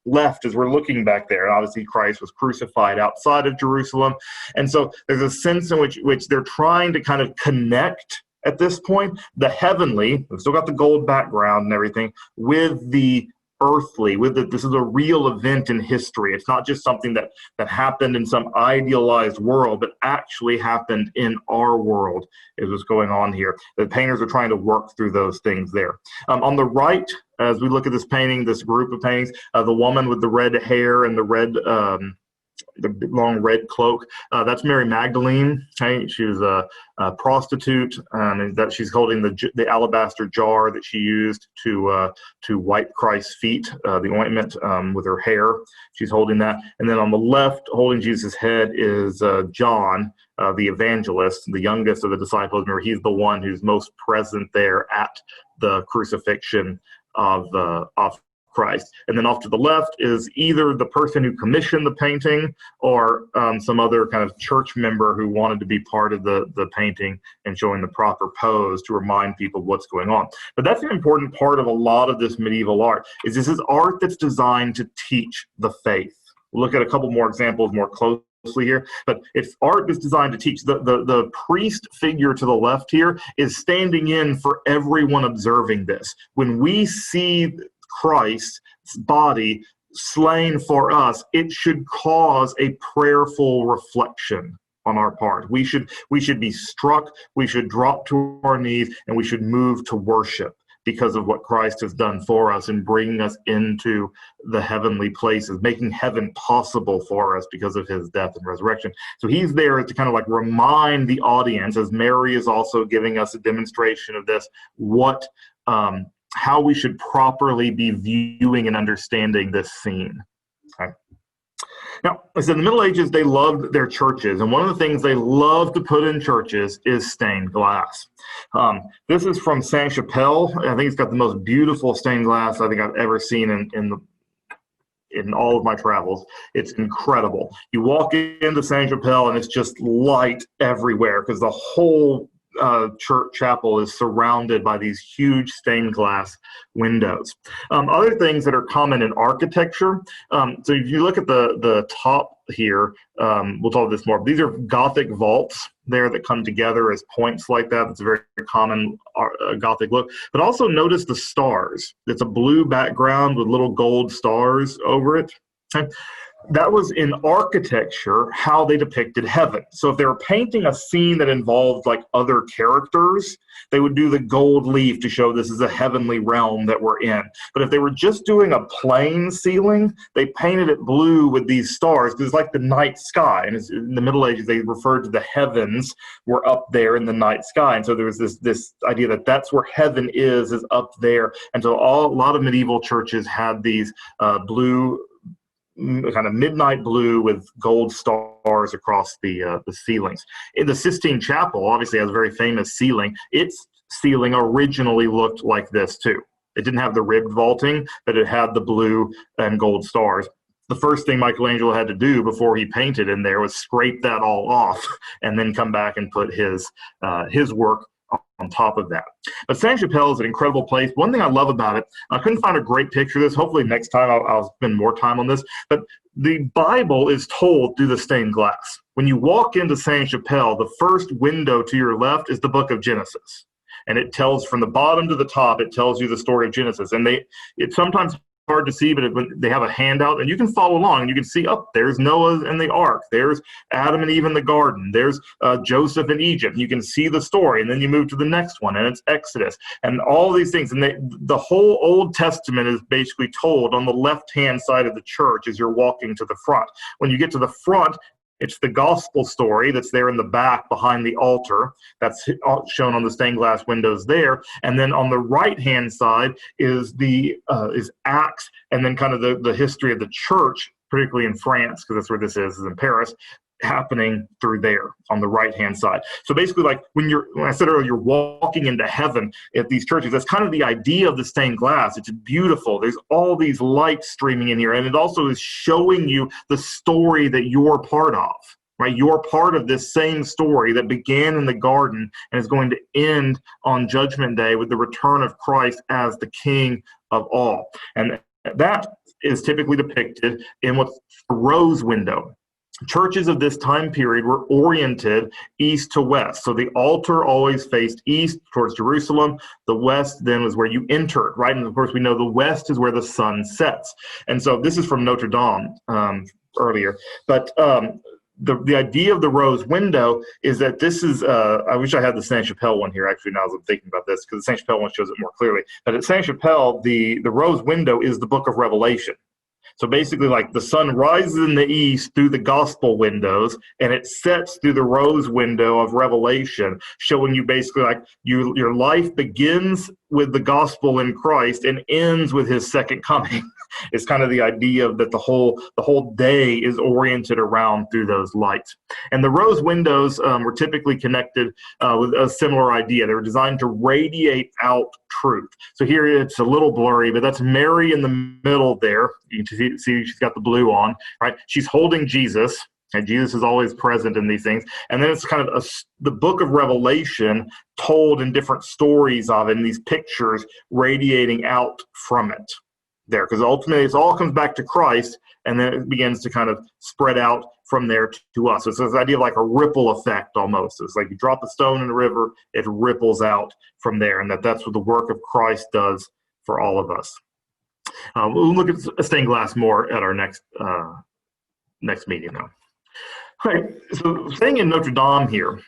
left as we're looking back there. And obviously Christ was crucified outside of Jerusalem. And so there's a sense in which they're trying to kind of connect at this point, the heavenly, we've still got the gold background and everything, with the earthly, this is a real event in history. It's not just something that happened in some idealized world, but actually happened in our world is what's going on here. The painters are trying to work through those things there. On the right, as we look at this painting, this group of paintings, the woman with the red hair and the long red cloak, that's Mary Magdalene. Okay? She was a prostitute, and that she's holding the alabaster jar that she used to wipe Christ's feet, the ointment with her hair. She's holding that. And then on the left, holding Jesus' head, is John, the evangelist, the youngest of the disciples. Remember, he's the one who's most present there at the crucifixion of Christ. And then off to the left is either the person who commissioned the painting or some other kind of church member who wanted to be part of the painting and showing the proper pose to remind people what's going on. But that's an important part of a lot of this medieval art, is this is art that's designed to teach the faith. We'll look at a couple more examples more closely here, but it's art that's designed to teach. The priest figure to the left here is standing in for everyone observing this. When we see Christ's body slain for us, it should cause a prayerful reflection on our part. We should be struck, we should drop to our knees, and we should move to worship. because of what Christ has done for us in bringing us into the heavenly places, making heaven possible for us because of his death and resurrection. So he's there to kind of like remind the audience, as Mary is also giving us a demonstration of this, how we should properly be viewing and understanding this scene. Okay. Now, I said in the Middle Ages, they loved their churches, and one of the things they love to put in churches is stained glass. This is from Sainte-Chapelle. I think it's got the most beautiful stained glass I think I've ever seen in all of my travels. It's incredible. You walk into Sainte-Chapelle, and it's just light everywhere because the whole church chapel is surrounded by these huge stained glass windows. Other things that are common in architecture. So if you look at the top here, we'll talk this more. But these are Gothic vaults there that come together as points like that. It's a very common Gothic look. But also notice the stars. It's a blue background with little gold stars over it. Okay. That was in architecture how they depicted heaven. So if they were painting a scene that involved like other characters, they would do the gold leaf to show this is a heavenly realm that we're in. But if they were just doing a plain ceiling, they painted it blue with these stars because it's like the night sky. And in the Middle Ages, they referred to the heavens were up there in the night sky. And so there was this idea that that's where heaven is up there. And so a lot of medieval churches had these blue, kind of midnight blue with gold stars across the ceilings. In the Sistine Chapel, obviously has a very famous ceiling. Its ceiling originally looked like this too. It didn't have the ribbed vaulting, but it had the blue and gold stars. The first thing Michelangelo had to do before he painted in there was scrape that all off and then come back and put his work on top of that. But Sainte-Chapelle is an incredible place. One thing I love about it, I couldn't find a great picture of this. Hopefully next time I'll spend more time on this. But the Bible is told through the stained glass. When you walk into Sainte-Chapelle, the first window to your left is the book of Genesis. And it tells from the bottom to the top, it tells you the story of Genesis. And it's sometimes hard to see, but when they have a handout and you can follow along and you can see, there's Noah and the ark, there's Adam and Eve in the garden, there's Joseph in Egypt. You can see the story, and then you move to the next one and it's Exodus and all these things. And the whole Old Testament is basically told on the left-hand side of the church as you're walking to the front. When you get to the front, it's the gospel story that's there in the back behind the altar. That's shown on the stained glass windows there. And then on the right-hand side is Acts, and then kind of the history of the church, particularly in France, because that's where this is in Paris, happening through there on the right-hand side. So basically, like when I said earlier, you're walking into heaven at these churches, that's kind of the idea of the stained glass. It's beautiful. There's all these lights streaming in here, and it also is showing you the story that you're part of, right? You're part of this same story that began in the garden and is going to end on Judgment Day with the return of Christ as the King of all. And that is typically depicted in what's the rose window. Churches of this time period were oriented east to west. So the altar always faced east towards Jerusalem. The west then was where you entered, right? And of course, we know the west is where the sun sets. And so this is from Notre Dame earlier. But the idea of the rose window is that this is, I wish I had the Sainte-Chapelle one here, actually, now as I'm thinking about this, because the Sainte-Chapelle one shows it more clearly. But at Sainte-Chapelle, the rose window is the book of Revelation. So basically, like the sun rises in the east through the gospel windows, and it sets through the rose window of Revelation, showing you basically like your life begins with the gospel in Christ and ends with his second coming. It's kind of the idea of that the whole day is oriented around through those lights. And the rose windows were typically connected with a similar idea. They were designed to radiate out truth. So here it's a little blurry, but that's Mary in the middle there. You can see she's got the blue on, right? She's holding Jesus. And Jesus is always present in these things. And then it's kind of the book of Revelation told in different stories of it, and these pictures radiating out from it there. Because ultimately, it all comes back to Christ, and then it begins to kind of spread out from there to us. So it's this idea of like a ripple effect almost. It's like you drop a stone in a river, it ripples out from there. And that's what the work of Christ does for all of us. We'll look at stained glass more at our next meeting, though. Right. So staying in Notre Dame here,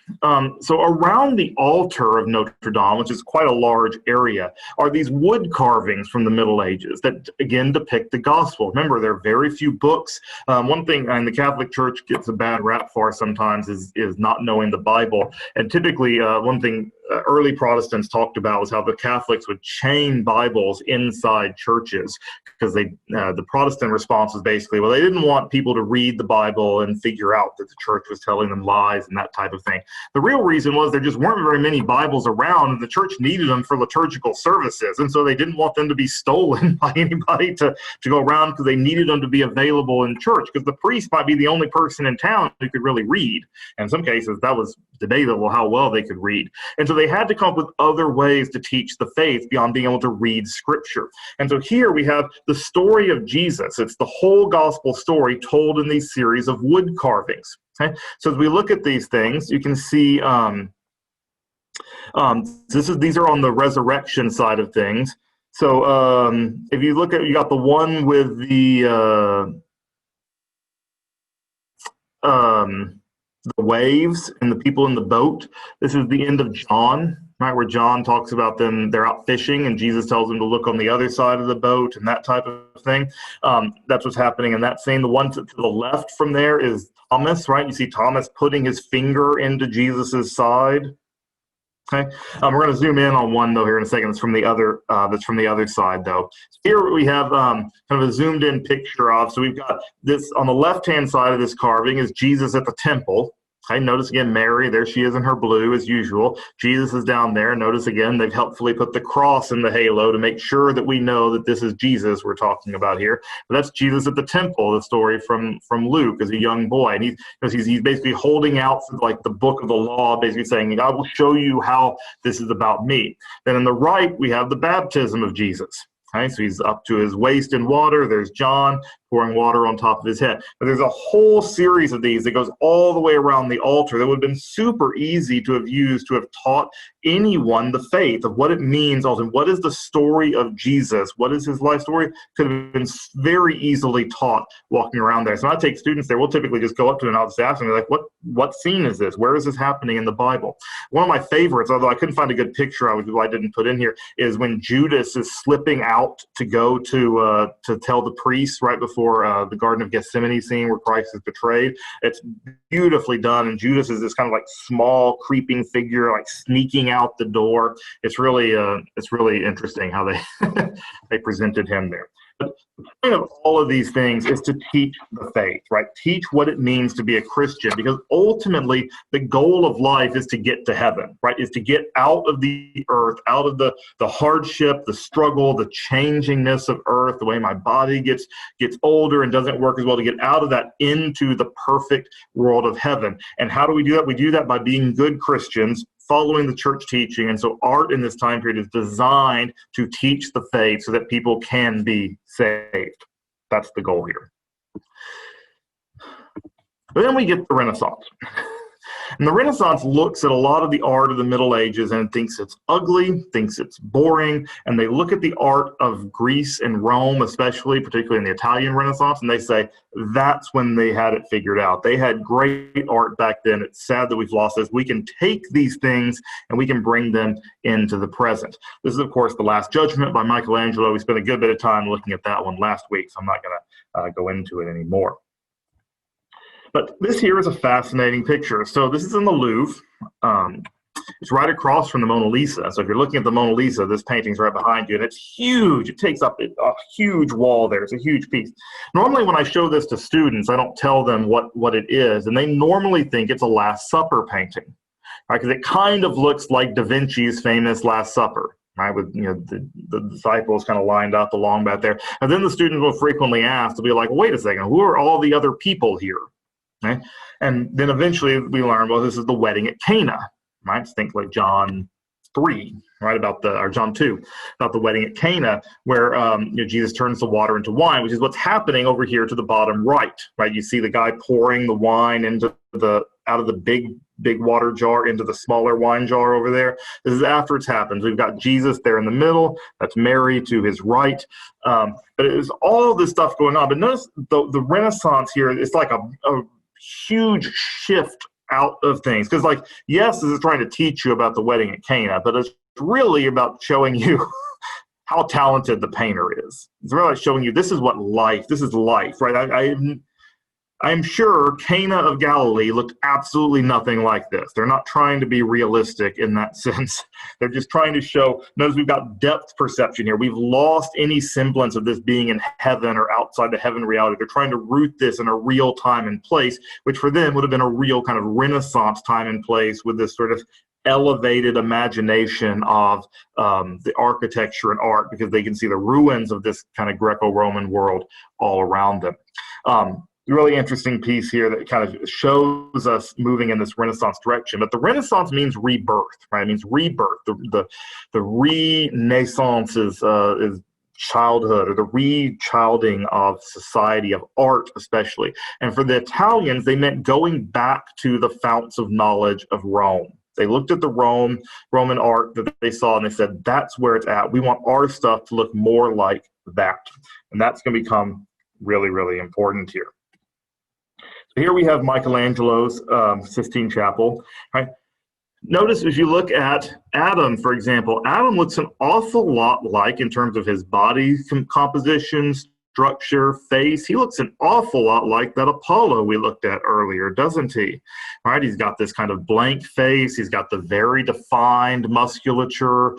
so around the altar of Notre Dame, which is quite a large area, are these wood carvings from the Middle Ages that, again, depict the gospel. Remember, there are very few books. One thing, and the Catholic Church gets a bad rap for sometimes, is not knowing the Bible. And typically, one thing early Protestants talked about was how the Catholics would chain Bibles inside churches, because the Protestant response was basically, well, they didn't want people to read the Bible and figure out that the church was telling them lies and that type of thing. The real reason was there just weren't very many Bibles around, and the church needed them for liturgical services, and so they didn't want them to be stolen by anybody to go around, because they needed them to be available in church, because the priest might be the only person in town who could really read. And in some cases, that was debatable how well they could read. And so they had to come up with other ways to teach the faith beyond being able to read Scripture. And so here we have the story of Jesus. It's the whole gospel story told in these series of wood carvings. Okay? So as we look at these things, you can see these are on the resurrection side of things. So if you look at, you got the one with the waves and the people in the boat. This is the end of John, right, where John talks about them, they're out fishing, and Jesus tells them to look on the other side of the boat and that type of thing. That's what's happening in that scene. The one to the left from there is Thomas, right? You see Thomas putting his finger into Jesus's side. Okay, we're going to zoom in on one though here in a second. That's from the other side though. Here we have kind of a zoomed in picture of. So we've got this on the left hand side of this carving is Jesus at the temple. Okay, notice again Mary, there she is in her blue as usual. Jesus is down there. Notice again they've helpfully put the cross in the halo to make sure that we know that this is Jesus we're talking about here. But that's Jesus at the temple, the story from Luke as a young boy. And he's basically holding out like the book of the law, basically saying, I will show you how this is about me. Then on the right, we have the baptism of Jesus. Okay, so he's up to his waist in water. There's John pouring water on top of his head. But there's a whole series of these that goes all the way around the altar that would have been super easy to have used to have taught anyone the faith of what it means. Also, what is the story of Jesus? What is his life story? Could have been very easily taught walking around there. So when I take students there, we'll typically just go up to them and I'll just ask them, like, what scene is this? Where is this happening in the Bible? One of my favorites, although I couldn't find a good picture I didn't put in here, is when Judas is slipping out to go to tell the priests right before the Garden of Gethsemane scene where Christ is betrayed. It's beautifully done, and Judas is this kind of like small creeping figure, like sneaking out the door. It's really interesting how they they presented him there. But the point of all of these things is to teach the faith, right? Teach what it means to be a Christian, because ultimately the goal of life is to get to heaven, right? Is to get out of the earth, out of the hardship, the struggle, the changingness of earth, the way my body gets older and doesn't work as well, to get out of that into the perfect world of heaven. And how do we do that? We do that by being good Christians, following the church teaching. And so art in this time period is designed to teach the faith so that people can be saved. That's the goal here. But then we get the Renaissance. And the Renaissance looks at a lot of the art of the Middle Ages and thinks it's ugly, thinks it's boring, and they look at the art of Greece and Rome, especially, particularly in the Italian Renaissance, and they say that's when they had it figured out. They had great art back then. It's sad that we've lost this. We can take these things and we can bring them into the present. This is, of course, The Last Judgment by Michelangelo. We spent a good bit of time looking at that one last week, so I'm not going to go into it anymore. But this here is a fascinating picture. So this is in the Louvre. It's right across from the Mona Lisa. So if you're looking at the Mona Lisa, this painting's right behind you, and it's huge. It takes up a huge wall there. It's a huge piece. Normally when I show this to students, I don't tell them what it is, and they normally think it's a Last Supper painting, right? Because it kind of looks like Da Vinci's famous Last Supper, right? With the disciples kind of lined up along back there. And then the students will frequently ask, they'll be like, wait a second, who are all the other people here? Okay? And then eventually we learn, well, this is the wedding at Cana, right? Think like John 3, right? Or John 2, about the wedding at Cana, where Jesus turns the water into wine, which is what's happening over here to the bottom right? You see the guy pouring the wine out of the big water jar into the smaller wine jar over there. This is after it's happened. We've got Jesus there in the middle. That's Mary to his right. But it is all this stuff going on. But notice the Renaissance here, it's like a huge shift out of things. Because, like, yes, this is trying to teach you about the wedding at Cana, but it's really about showing you how talented the painter is. It's really showing you this is life, right? I'm sure Cana of Galilee looked absolutely nothing like this. They're not trying to be realistic in that sense. They're just trying to show, notice we've got depth perception here. We've lost any semblance of this being in heaven or outside the heaven reality. They're trying to root this in a real time and place, which for them would have been a real kind of Renaissance time and place with this sort of elevated imagination of the architecture and art, because they can see the ruins of this kind of Greco-Roman world all around them. Really interesting piece here that kind of shows us moving in this Renaissance direction. But the Renaissance means rebirth, right? It means rebirth. The renaissance is childhood, or the re-childing of society, of art especially. And for the Italians, they meant going back to the founts of knowledge of Rome. They looked at the Roman art that they saw, and they said, that's where it's at. We want our stuff to look more like that. And that's going to become really, really important here. So here we have Michelangelo's Sistine Chapel. Right? Notice if you look at Adam, for example, Adam looks an awful lot like, in terms of his body composition, structure, face, he looks an awful lot like that Apollo we looked at earlier, doesn't he? All right, he's got this kind of blank face, he's got the very defined musculature.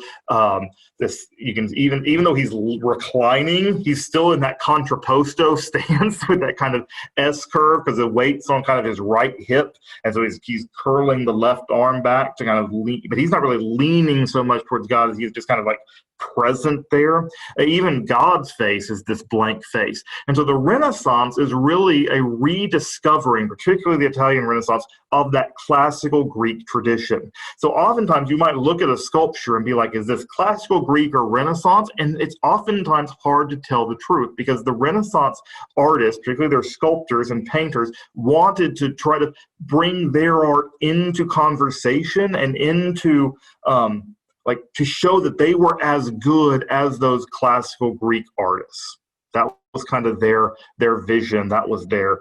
This, you can even though he's reclining, he's still in that contrapposto stance with that kind of S curve, because the weight's on kind of his right hip, and so he's curling the left arm back to kind of lean, but he's not really leaning so much towards God as he's just kind of like present there. Even God's face is this blank face. And so the Renaissance is really a rediscovering, particularly the Italian Renaissance, of that classical Greek tradition. So oftentimes you might look at a sculpture and be like, is this classical Greek or Renaissance? And it's oftentimes hard to tell the truth, because the Renaissance artists, particularly their sculptors and painters, wanted to try to bring their art into conversation and into like to show that they were as good as those classical Greek artists. That was kind of their vision. That was their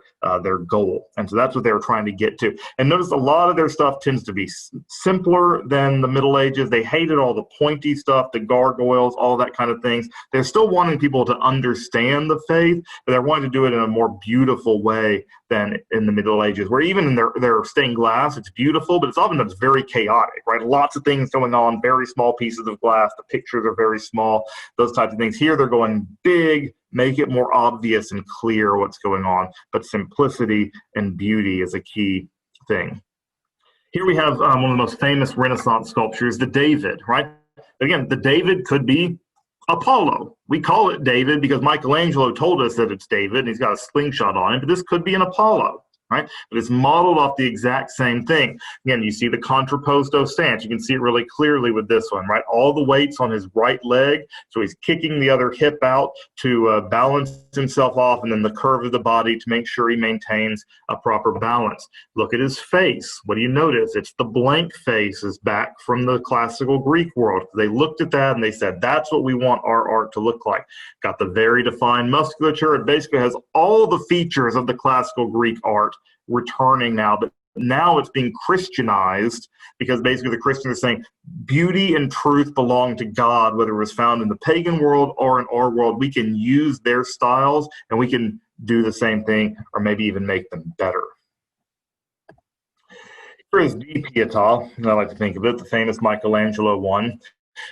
goal. And so that's what they were trying to get to. And notice a lot of their stuff tends to be simpler than the Middle Ages. They hated all the pointy stuff, the gargoyles, all that kind of things. They're still wanting people to understand the faith, but they're wanting to do it in a more beautiful way than in the Middle Ages, where even in their stained glass, it's beautiful, but it's oftentimes very chaotic, right? Lots of things going on, very small pieces of glass. The pictures are very small, those types of things. Here they're going big, make it more obvious and clear what's going on, but simplicity and beauty is a key thing. Here we have one of the most famous Renaissance sculptures, the David, right? Again, the David could be Apollo. We call it David because Michelangelo told us that it's David, and he's got a slingshot on it, but this could be an Apollo, right? But it's modeled off the exact same thing. Again, you see the contrapposto stance. You can see it really clearly with this one, right? All the weight's on his right leg, so he's kicking the other hip out to balance himself off, and then the curve of the body to make sure he maintains a proper balance. Look at his face. What do you notice? It's the blank face is back from the classical Greek world. They looked at that and they said, that's what we want our art to look like. Got the very defined musculature. It basically has all the features of the classical Greek art returning now, but now it's being Christianized, because basically the Christians are saying beauty and truth belong to God, whether it was found in the pagan world or in our world. We can use their styles and we can do the same thing, or maybe even make them better. Here is Di Pietà, I like to think of it, the famous Michelangelo one.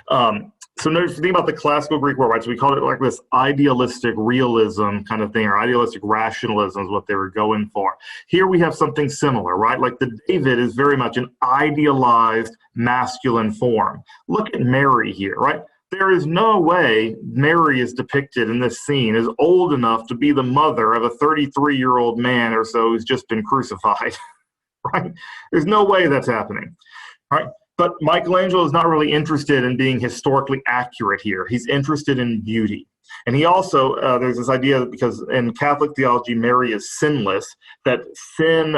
So notice, think about the classical Greek world, right? So we call it like this idealistic realism kind of thing, or idealistic rationalism is what they were going for. Here we have something similar, right? Like the David is very much an idealized masculine form. Look at Mary here, right? There is no way Mary is depicted in this scene as old enough to be the mother of a 33-year-old man or so who's just been crucified, right? There's no way that's happening, right? But Michelangelo is not really interested in being historically accurate here. He's interested in beauty. And he also, there's this idea that because in Catholic theology, Mary is sinless, that sin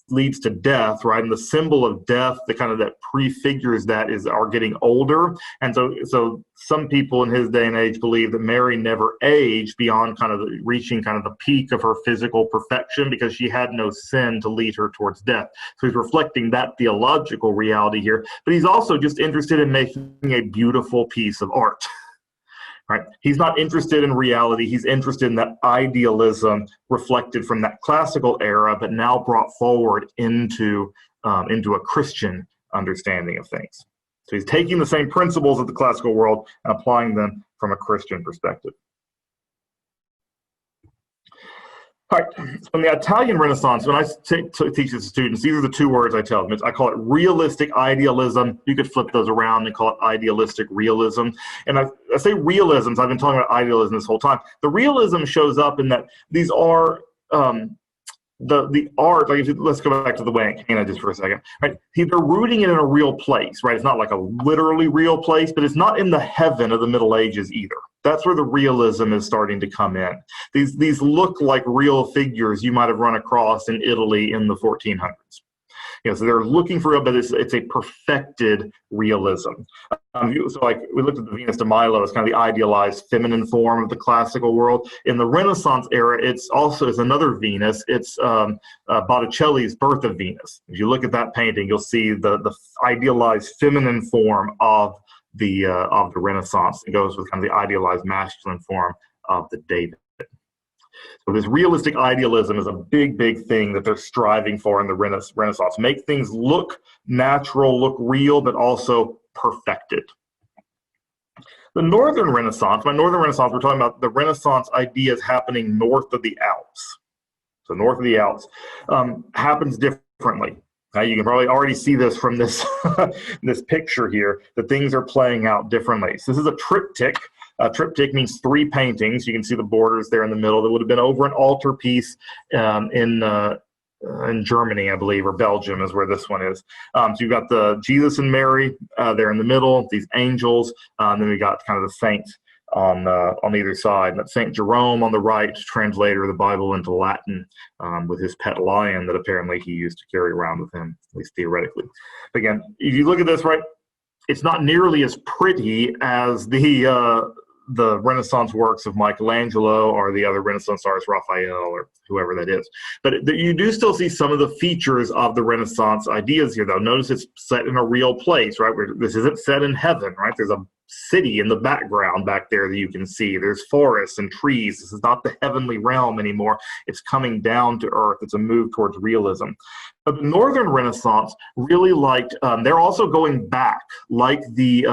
leads to death, right? And the symbol of death, the kind of that prefigures that is are getting older. And so some people in his day and age believe that Mary never aged beyond kind of reaching kind of the peak of her physical perfection because she had no sin to lead her towards death. So he's reflecting that theological reality here, but he's also just interested in making a beautiful piece of art. Right? He's not interested in reality. He's interested in that idealism reflected from that classical era, but now brought forward into a Christian understanding of things. So he's taking the same principles of the classical world and applying them from a Christian perspective. All right, so in the Italian Renaissance, when I teach this to students, these are the two words I tell them. I call it realistic idealism. You could flip those around and call it idealistic realism. And I say realisms, I've been talking about idealism this whole time. The realism shows up in that these are the art, like let's go back to the way it came just for a second, right? They're rooting it in a real place, right? It's not like a literally real place, but it's not in the heaven of the Middle Ages either. That's where the realism is starting to come in. These look like real figures you might have run across in Italy in the 1400s. You know, so they're looking for real, but it's a perfected realism. So like we looked at the Venus de Milo as kind of the idealized feminine form of the classical world. In the Renaissance era, it's another Venus. It's Botticelli's Birth of Venus. If you look at that painting, you'll see the idealized feminine form of the Renaissance. It goes with kind of the idealized masculine form of the David. So this realistic idealism is a big, big thing that they're striving for in the Renaissance. Make things look natural, look real, but also perfected. The Northern Renaissance, by Northern Renaissance, we're talking about the Renaissance ideas happening north of the Alps. So north of the Alps happens differently. You can probably already see this from this, this picture here, that things are playing out differently. So this is a triptych. A triptych means 3 paintings. You can see the borders there in the middle. That would have been over an altarpiece in Germany, I believe, or Belgium is where this one is. So you've got the Jesus and Mary there in the middle, these angels, and then we got kind of the saints on either side. And St. Jerome on the right, translator of the Bible into Latin, with his pet lion that apparently he used to carry around with him, at least theoretically. But again, if you look at this, right, it's not nearly as pretty as the Renaissance works of Michelangelo or the other Renaissance artists, Raphael or whoever that is. But you do still see some of the features of the Renaissance ideas here, though. Notice it's set in a real place, right? This isn't set in heaven, right? There's a city in the background back there that you can see. There's forests and trees. This is not the heavenly realm anymore. It's coming down to earth. It's a move towards realism. But the Northern Renaissance really liked, they're also going back like the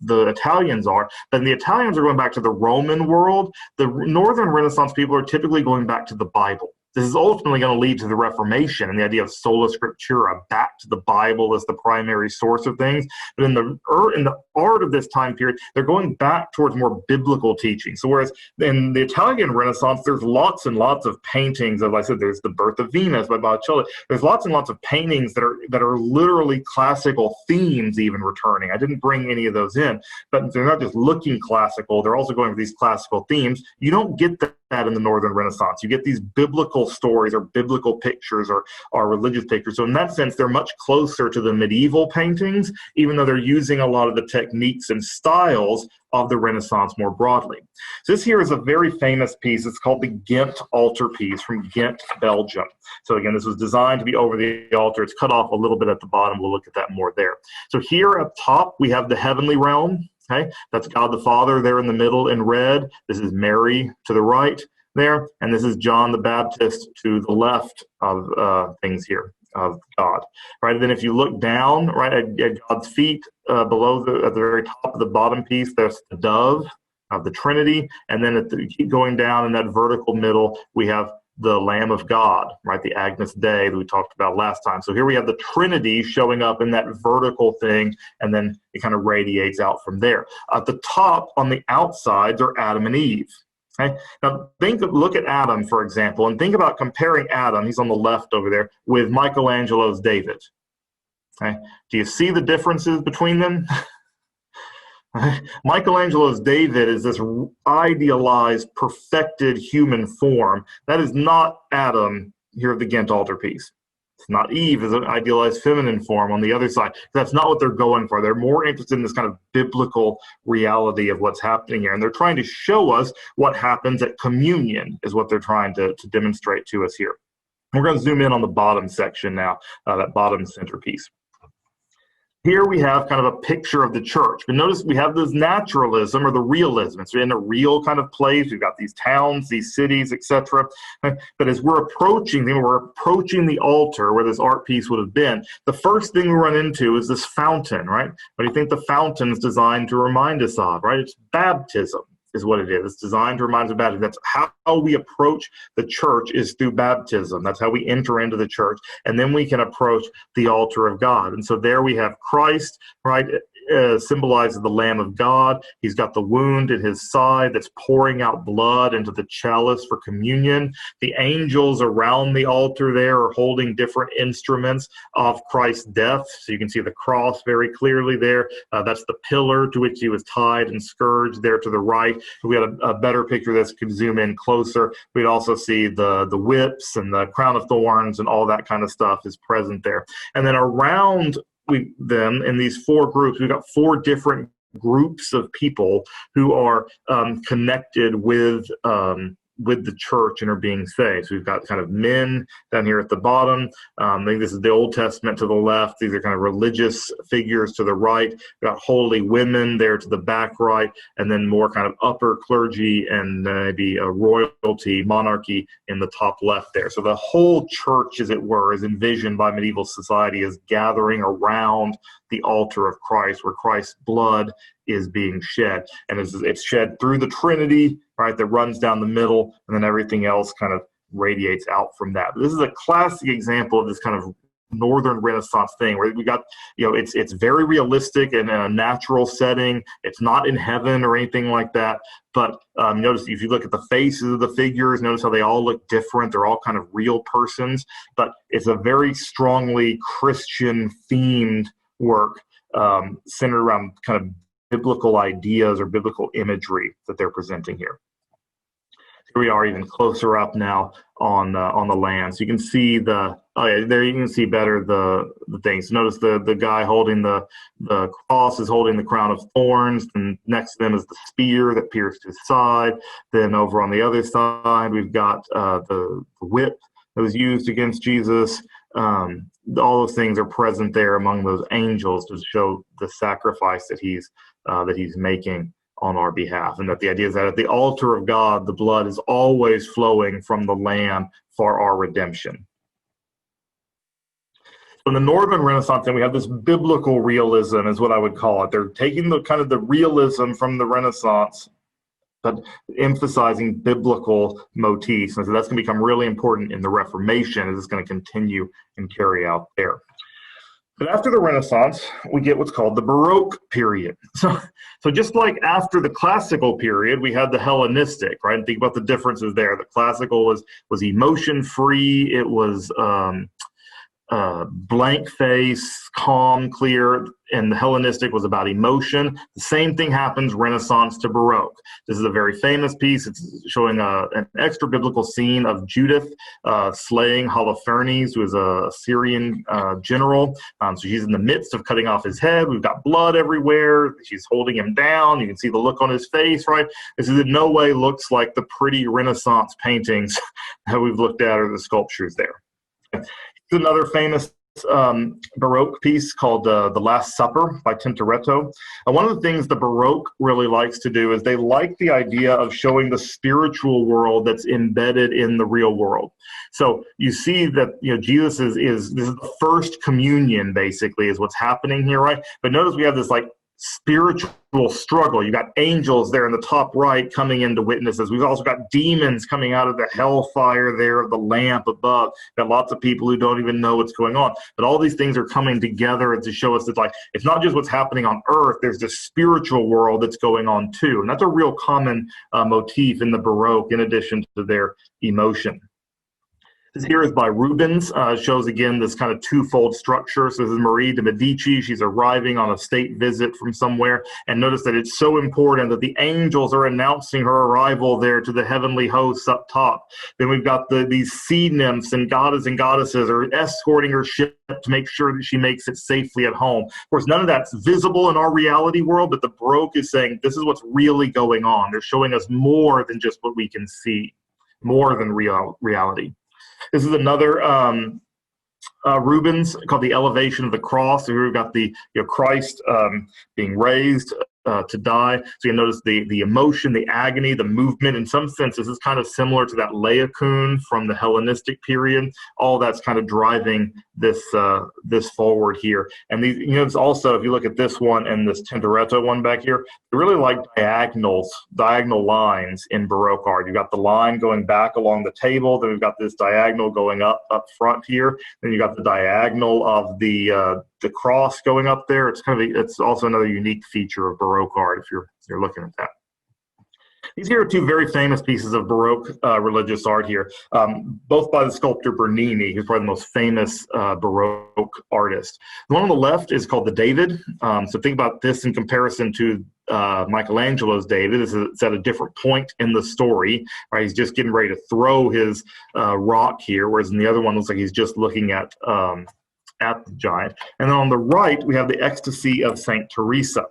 Italians are, but the Italians are going back to the Roman world. The Northern Renaissance people are typically going back to the Bible. This is ultimately going to lead to the Reformation and the idea of sola scriptura, back to the Bible as the primary source of things. But in the art of this time period, they're going back towards more biblical teaching. So whereas in the Italian Renaissance, there's lots and lots of paintings. As I said, there's the Birth of Venus by Botticelli. There's lots and lots of paintings that are literally classical themes even returning. I didn't bring any of those in, but they're not just looking classical. They're also going for these classical themes. You don't get that in the Northern Renaissance. You get these biblical stories or biblical pictures or religious pictures. So in that sense, they're much closer to the medieval paintings, even though they're using a lot of the techniques and styles of the Renaissance more broadly. So this here is a very famous piece. It's called the Ghent altarpiece from Ghent, Belgium. So again, this was designed to be over the altar. It's cut off a little bit at the bottom. We'll look at that more there. So here up top, we have the heavenly realm. Okay, that's God the Father there in the middle in red. This is Mary to the right there, and this is John the Baptist to the left of things here of God. Right, and then if you look down, right at God's feet, below at the very top of the bottom piece, there's the dove of the Trinity, and then keep going down in that vertical middle, we have the Lamb of God, right? The Agnus Dei that we talked about last time. So here we have the Trinity showing up in that vertical thing, and then it kind of radiates out from there. At the top, on the outsides, are Adam and Eve. Okay? Now, look at Adam, for example, and think about comparing Adam, he's on the left over there, with Michelangelo's David. Okay? Do you see the differences between them? Michelangelo's David is this idealized, perfected human form. That is not Adam here at the Ghent altarpiece. It's not Eve as an idealized feminine form on the other side. That's not what they're going for. They're more interested in this kind of biblical reality of what's happening here. And they're trying to show us what happens at communion is what they're trying to demonstrate to us here. We're going to zoom in on the bottom section now, that bottom centerpiece. Here we have kind of a picture of the church. But notice we have this naturalism or the realism. It's in a real kind of place. We've got these towns, these cities, etc. But as we're approaching the altar where this art piece would have been, the first thing we run into is this fountain, right? What do you think the fountain's designed to remind us of, right? It's baptism. Is what it is. It's designed to remind us of baptism. That's how we approach the church, is through baptism. That's how we enter into the church. And then we can approach the altar of God. And so there we have Christ, right? Symbolizes the Lamb of God. He's got the wound in his side that's pouring out blood into the chalice for communion. The angels around the altar there are holding different instruments of Christ's death. So you can see the cross very clearly there. That's the pillar to which he was tied and scourged there to the right. We had a better picture of this. Could zoom in closer. We'd also see the whips and the crown of thorns and all that kind of stuff is present there. And then around them in these four groups, we've got four different groups of people who are connected with the church and are being saved. So we've got kind of men down here at the bottom. I think this is the Old Testament to the left. These are kind of religious figures to the right. We've got holy women there to the back right, and then more kind of upper clergy and maybe a royalty, monarchy in the top left there. So the whole church, as it were, is envisioned by medieval society as gathering around the altar of Christ, where Christ's blood is being shed. And it's shed through the Trinity, right, that runs down the middle, and then everything else kind of radiates out from that. But this is a classic example of this kind of Northern Renaissance thing, where we got, it's very realistic and in a natural setting. It's not in heaven or anything like that. But notice if you look at the faces of the figures, notice how they all look different. They're all kind of real persons, but it's a very strongly Christian themed work centered around kind of biblical ideas or biblical imagery that they're presenting here. Here we are even closer up now on the land. So you can see there you can see better the things. Notice the guy holding the cross is holding the crown of thorns, and next to them is the spear that pierced his side. Then over on the other side, we've got the whip that was used against Jesus. All those things are present there among those angels to show the sacrifice that he's making on our behalf, and that the idea is that at the altar of God, the blood is always flowing from the Lamb for our redemption. In the Northern Renaissance, then we have this biblical realism, is what I would call it. They're taking the kind of the realism from the Renaissance, but emphasizing biblical motifs. And so that's going to become really important in the Reformation, as it's going to continue and carry out there. But after the Renaissance, we get what's called the Baroque period. So just like after the classical period, we had the Hellenistic, right? And think about the differences there. The classical was emotion-free. It was blank face, calm, clear, and the Hellenistic was about emotion. The same thing happens Renaissance to Baroque. This is a very famous piece. It's showing an extra biblical scene of Judith slaying Holofernes, who is a Syrian general. So she's in the midst of cutting off his head. We've got blood everywhere. She's holding him down. You can see the look on his face, right? This is in no way looks like the pretty Renaissance paintings that we've looked at or the sculptures there. Another famous Baroque piece called The Last Supper by Tintoretto. One of the things the Baroque really likes to do is they like the idea of showing the spiritual world that's embedded in the real world. So you see that Jesus this is the first communion, basically, is what's happening here, right? But notice we have this like spiritual struggle. You got angels there in the top right coming into witnesses. We've also got demons coming out of the hellfire there of the lamp above. Got lots of people who don't even know what's going on. But all these things are coming together to show us that, like, it's not just what's happening on earth. There's this spiritual world that's going on too. And that's a real common motif in the Baroque, in addition to their emotion. This here is by Rubens. Shows again this kind of twofold structure. So this is Marie de Medici. She's arriving on a state visit from somewhere. And notice that it's so important that the angels are announcing her arrival there to the heavenly hosts up top. Then we've got these sea nymphs and goddesses are escorting her ship to make sure that she makes it safely at home. Of course, none of that's visible in our reality world, but the Baroque is saying this is what's really going on. They're showing us more than just what we can see, more than reality. This is another Rubens called The Elevation of the Cross. So here we've got the Christ being raised to die. So you notice the emotion, the agony, the movement. In some sense, this is kind of similar to that Laocoon from the Hellenistic period. All that's kind of driving this this forward here. And these, it's also, if you look at this one and this Tintoretto one back here, they really like diagonal lines in Baroque art. You've got the line going back along the table, then we've got this diagonal going up front here, then you got the diagonal of the cross going up there. It's also another unique feature of Baroque art if you're looking at that. These here are two very famous pieces of Baroque religious art here, both by the sculptor Bernini, who's probably the most famous Baroque artist. The one on the left is called the David. So think about this in comparison to Michelangelo's David. It's at a different point in the story, right? He's just getting ready to throw his rock here, whereas in the other one looks like he's just looking at the giant. And then on the right, we have the Ecstasy of Saint Teresa.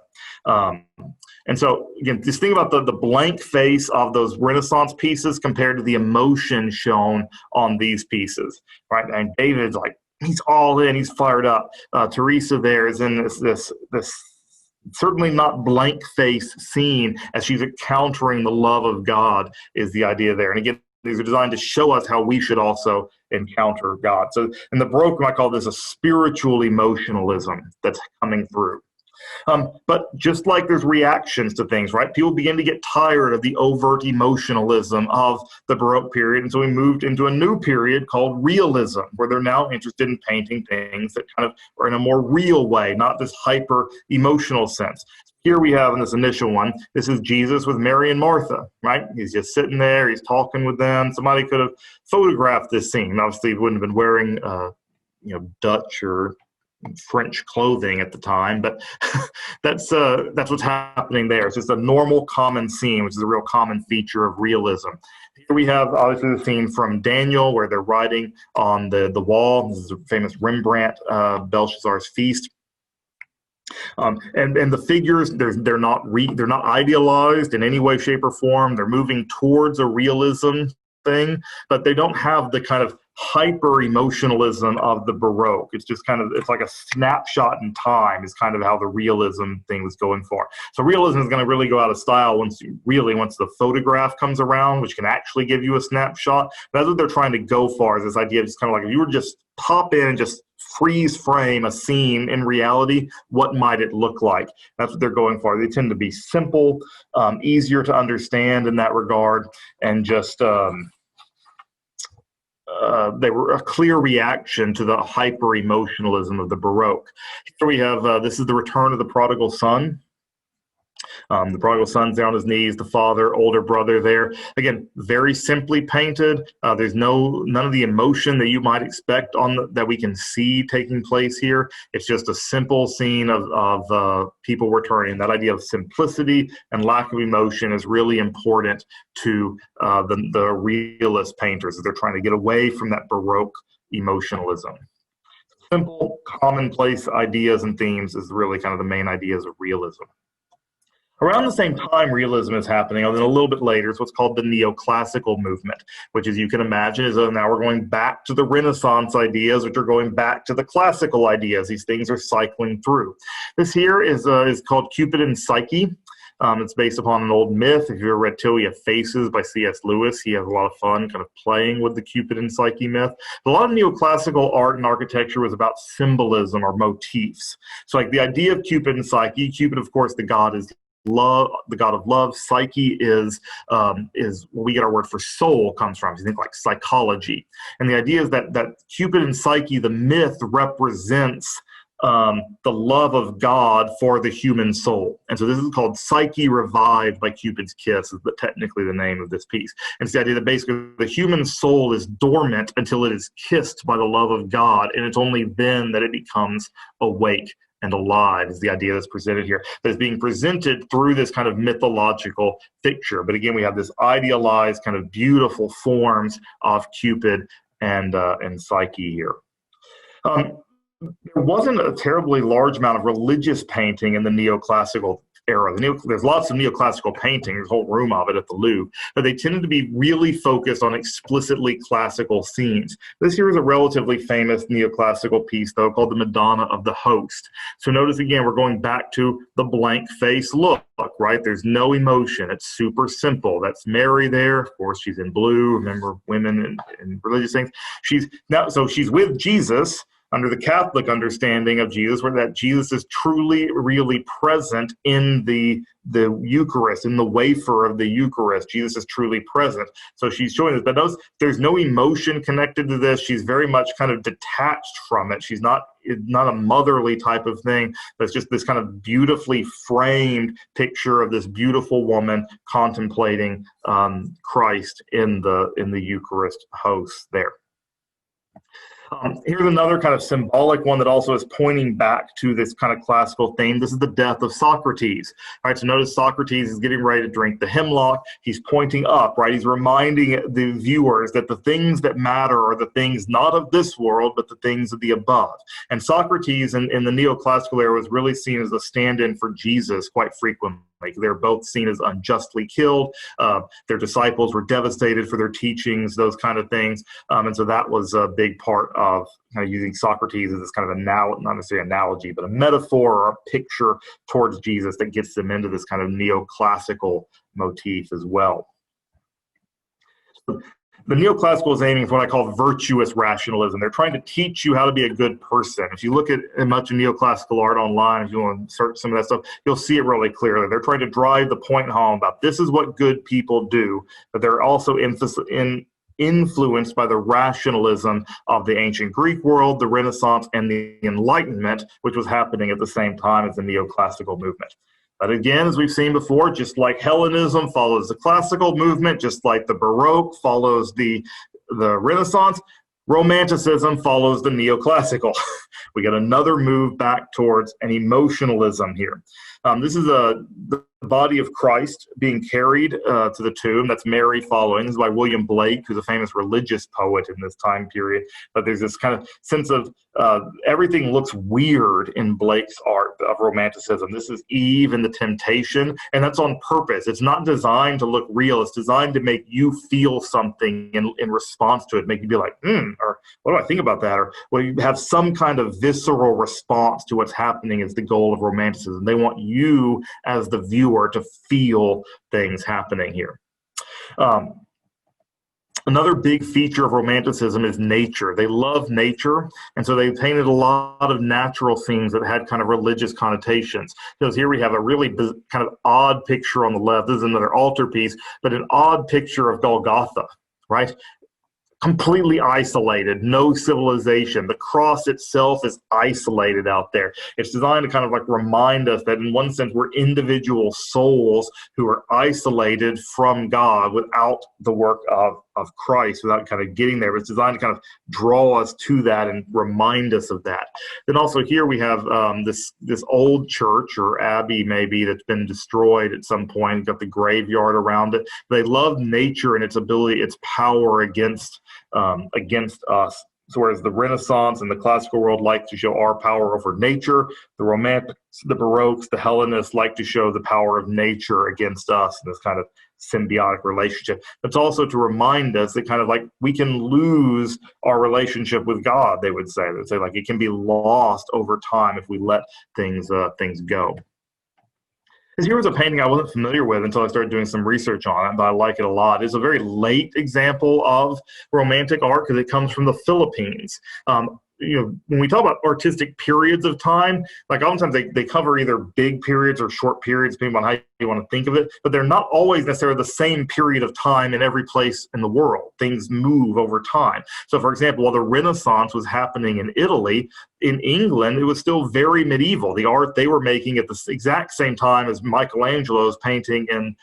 And so, again, just think about the blank face of those Renaissance pieces compared to the emotion shown on these pieces, right? And David's like, he's all in, he's fired up. Teresa there is in this certainly not blank face scene as she's encountering the love of God is the idea there. And again, these are designed to show us how we should also encounter God. So in the Baroque, I call this a spiritual emotionalism that's coming through. But just like there's reactions to things, right? People begin to get tired of the overt emotionalism of the Baroque period. And so we moved into a new period called realism, where they're now interested in painting things that kind of are in a more real way, not this hyper emotional sense. Here we have in this initial one, this is Jesus with Mary and Martha, right? He's just sitting there, he's talking with them. Somebody could have photographed this scene. Obviously, he wouldn't have been wearing, Dutch or French clothing at the time, but that's what's happening there. It's just a normal common scene, which is a real common feature of realism. Here we have obviously the scene from Daniel where they're writing on the wall. This is a famous Rembrandt, Belshazzar's Feast. And the figures, they're not idealized in any way, shape, or form. They're moving towards a realism thing, but they don't have the kind of hyper emotionalism of the Baroque. It's just it's like a snapshot in time is kind of how the realism thing was going for. So realism is going to really go out of style once the photograph comes around, which can actually give you a snapshot. That's what they're trying to go for, is this idea of just kind of like, if you were just pop in and just freeze frame a scene in reality, what might it look like? That's what they're going for. They tend to be simple, easier to understand in that regard, and just they were a clear reaction to the hyper-emotionalism of the Baroque. Here we have, this is the return of the prodigal son. The prodigal son's down on his knees, the father, older brother there. Again, very simply painted. There's none of the emotion that you might expect that we can see taking place here. It's just a simple scene of people returning. That idea of simplicity and lack of emotion is really important to the realist painters, as they're trying to get away from that Baroque emotionalism. Simple, commonplace ideas and themes is really kind of the main ideas of realism. Around the same time realism is happening, and then a little bit later, it's what's called the neoclassical movement, which, as you can imagine, is now we're going back to the Renaissance ideas, which are going back to the classical ideas. These things are cycling through. This here is called Cupid and Psyche. It's based upon an old myth. If you ever read Tilly of Faces by C.S. Lewis, he has a lot of fun kind of playing with the Cupid and Psyche myth. But a lot of neoclassical art and architecture was about symbolism or motifs. So like the idea of Cupid and Psyche, Cupid, of course, the god is love, the god of love. Psyche is where we get our word for soul comes from. So you think like psychology. And the idea is that Cupid and Psyche, the myth, represents the love of God for the human soul. And so this is called Psyche Revived by Cupid's Kiss, is technically the name of this piece. And it's the idea that basically the human soul is dormant until it is kissed by the love of God, and it's only then that it becomes awake and alive, is the idea that's presented here, that is being presented through this kind of mythological picture. But again, we have this idealized kind of beautiful forms of Cupid and Psyche here. There wasn't a terribly large amount of religious painting in the neoclassical era. There's lots of neoclassical painting, there's a whole room of it at the Louvre, but they tended to be really focused on explicitly classical scenes. This here is a relatively famous neoclassical piece, though, called the Madonna of the Host. So notice again, we're going back to the blank face look, right? There's no emotion. It's super simple. That's Mary there. Of course, she's in blue. Remember, women and religious things. She's with Jesus, under the Catholic understanding of Jesus, where that Jesus is truly, really present in the Eucharist, in the wafer of the Eucharist. Jesus is truly present. So she's showing this, but there's no emotion connected to this. She's very much kind of detached from it. She's not a motherly type of thing, but it's just this kind of beautifully framed picture of this beautiful woman contemplating Christ in the Eucharist host there. Here's another kind of symbolic one that also is pointing back to this kind of classical theme. This is the death of Socrates. All right, so notice Socrates is getting ready to drink the hemlock. He's pointing up, right? He's reminding the viewers that the things that matter are the things not of this world, but the things of the above. And Socrates in the neoclassical era was really seen as a stand-in for Jesus quite frequently. They're both seen as unjustly killed. Their disciples were devastated for their teachings, those kind of things. And so that was a big part of kind of using Socrates as this kind of not necessarily analogy, but a metaphor or a picture towards Jesus that gets them into this kind of neoclassical motif as well. The neoclassical is aiming for what I call virtuous rationalism. They're trying to teach you how to be a good person. If you look at much of neoclassical art online, if you want to search some of that stuff, you'll see it really clearly. They're trying to drive the point home about this is what good people do, but they're also influenced by the rationalism of the ancient Greek world, the Renaissance, and the Enlightenment, which was happening at the same time as the neoclassical movement. But again, as we've seen before, just like Hellenism follows the classical movement, just like the Baroque follows the Renaissance, Romanticism follows the neoclassical. We get another move back towards an emotionalism here. This is the body of Christ being carried to the tomb. That's Mary following. This is by William Blake, who's a famous religious poet in this time period. But there's this kind of sense of everything looks weird in Blake's art of Romanticism. This is Eve and the temptation, and that's on purpose. It's not designed to look real. It's designed to make you feel something in response to it, make you be like, or what do I think about that? Or well, you have some kind of visceral response to what's happening is the goal of Romanticism. They want you as the viewer to feel things happening here. Another big feature of Romanticism is nature. They love nature, and so they painted a lot of natural scenes that had kind of religious connotations. Because here we have a really kind of odd picture on the left. This is another altarpiece, but an odd picture of Golgotha, right? Completely isolated, no civilization. The cross itself is isolated out there. It's designed to kind of like remind us that in one sense we're individual souls who are isolated from God without the work of Christ, without kind of getting there. It's designed to kind of draw us to that and remind us of that. Then also here we have this old church or abbey maybe that's been destroyed at some point, got the graveyard around it. They love nature and its ability, its power against us. So whereas the Renaissance and the classical world like to show our power over nature, the Romantics, the Baroques, the Hellenists like to show the power of nature against us in this kind of symbiotic relationship. It's also to remind us that kind of like we can lose our relationship with God, they would say. They'd say like it can be lost over time if we let things go. Here was a painting I wasn't familiar with until I started doing some research on it, but I like it a lot. It's a very late example of Romantic art because it comes from the Philippines. when we talk about artistic periods of time, like oftentimes they cover either big periods or short periods, depending on how you want to think of it, but they're not always necessarily the same period of time in every place in the world. Things move over time. So for example, while the Renaissance was happening in Italy, in England, it was still very medieval. The art they were making at the exact same time as Michelangelo's painting in